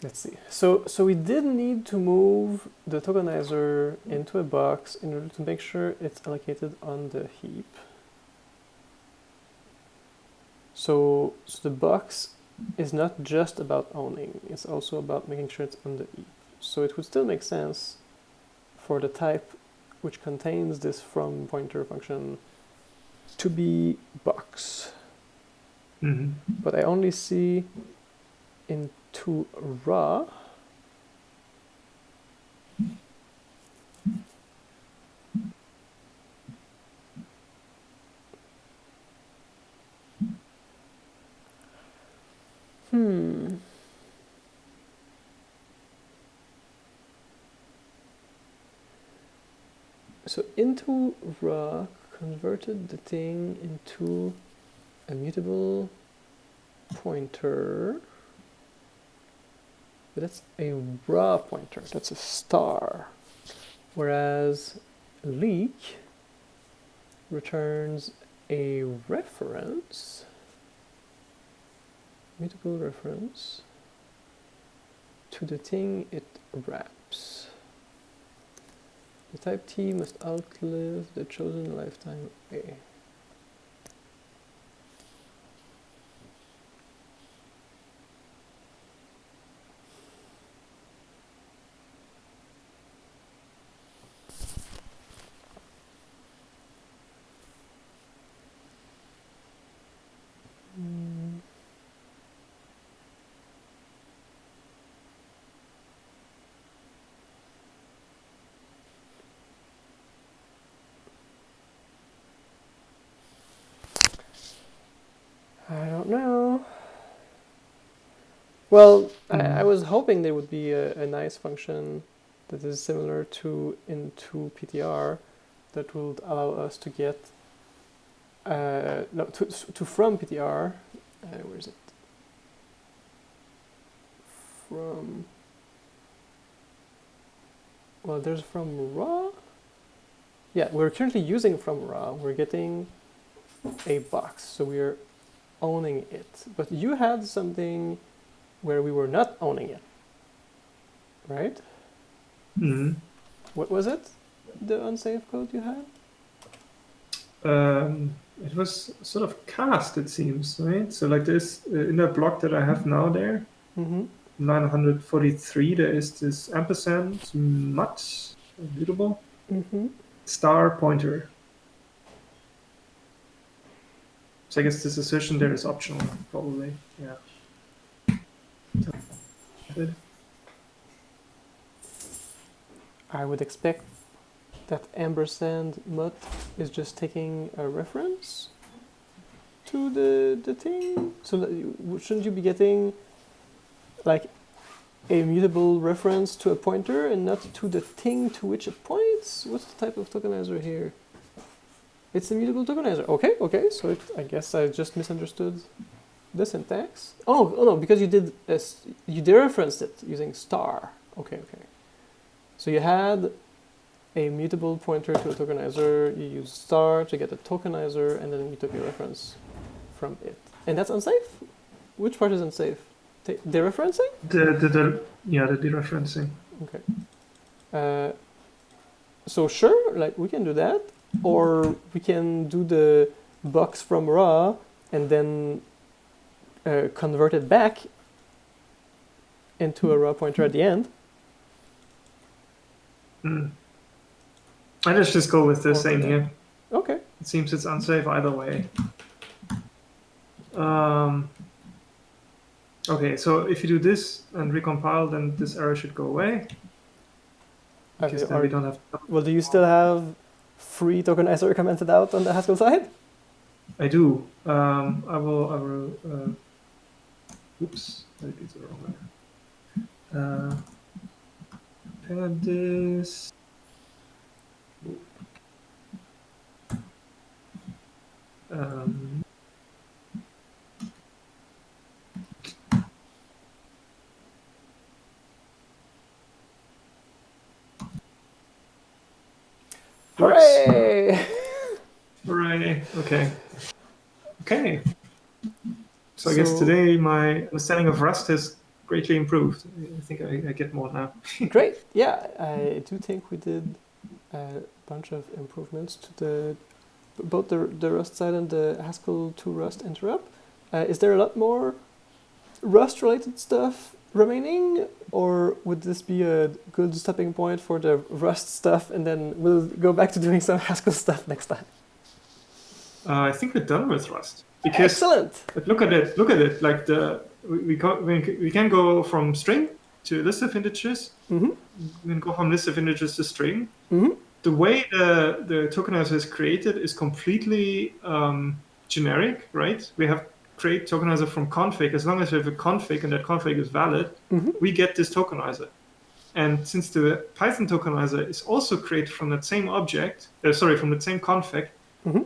Let's see. So we did need to move the tokenizer into a box in order to make sure it's allocated on the heap. So the box is not just about owning, it's also about making sure it's on the heap. So it would still make sense for the type which contains this from pointer function to be box. Mm-hmm. But I only see into raw So into raw converted the thing into a mutable pointer. But that's a raw pointer, that's a star. Whereas leak returns a reference, mutable reference, to the thing it wraps. The type T must outlive the chosen lifetime A. I don't know. Well, I was hoping there would be a nice function that is similar to into PTR that would allow us to get to from PTR. Where is it? From. Well, there's from raw. Yeah, we're currently using from raw. We're getting a box, so we're owning it. But you had something where we were not owning it, right? Mm-hmm. What was it? The unsafe code you had? It was sort of cast, it seems, right? So like this, in that block that I have now there, 943, there is this ampersand, much, mutable, star pointer. So I guess this assertion there is optional, probably, yeah. I would expect that ampersand mut is just taking a reference to the thing. So that shouldn't you be getting like a mutable reference to a pointer and not to the thing to which it points? What's the type of tokenizer here? It's a mutable tokenizer. Okay. So I guess I just misunderstood the syntax. Oh no, because you dereferenced it using star. Okay. So you had a mutable pointer to a tokenizer, you use star to get a tokenizer, and then you took a reference from it. And that's unsafe? Which part is unsafe? Dereferencing? The dereferencing. Okay. So sure, like we can do that, or we can do the box from raw and then convert it back into a raw pointer at the end. I just go with the same here. Okay. It seems it's unsafe either way. Okay, so if you do this and recompile, then this error should go away. Because then we don't have. Well, do you still have free tokenizer commented out on the Haskell side? I do. I will. Oops, I did it wrong there. Add this. Um, Hooray! Hooray! Okay. Okay. So I guess today my understanding of Rust has greatly improved. I think I get more now. Great. Yeah, I do think we did a bunch of improvements to both the Rust side and the Haskell to Rust interrupt. Is there a lot more Rust-related stuff remaining, or would this be a good stopping point for the Rust stuff, and then we'll go back to doing some Haskell stuff next time? I think we're done with Rust. Because, excellent. But look at it. Like we can go from string to list of integers. Mm-hmm. We can go from list of integers to string. Mm-hmm. The way the tokenizer is created is completely generic, right? We have create tokenizer from config. As long as we have a config and that config is valid, mm-hmm. we get this tokenizer. And since the Python tokenizer is also created from that same object, from the same config, mm-hmm.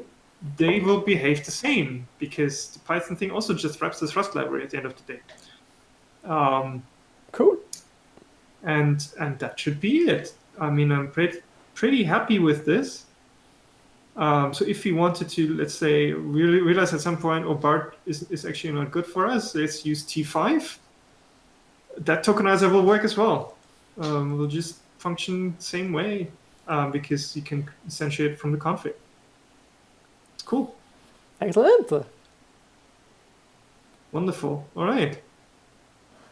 they will behave the same because the Python thing also just wraps this Rust library at the end of the day. Cool. And that should be it. I mean, I'm pretty happy with this. So if we wanted to, let's say, really realize at some point, BART is actually not good for us, let's use T5. That tokenizer will work as well. Will just function the same way because you can instantiate from the config. It's cool. Excellent. Wonderful. All right.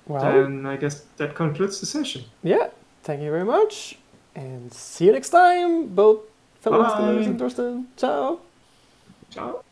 Well, then I guess that concludes the session. Yeah. Thank you very much. And see you next time, both fellow Haskellers and Thorsten. Ciao. Ciao.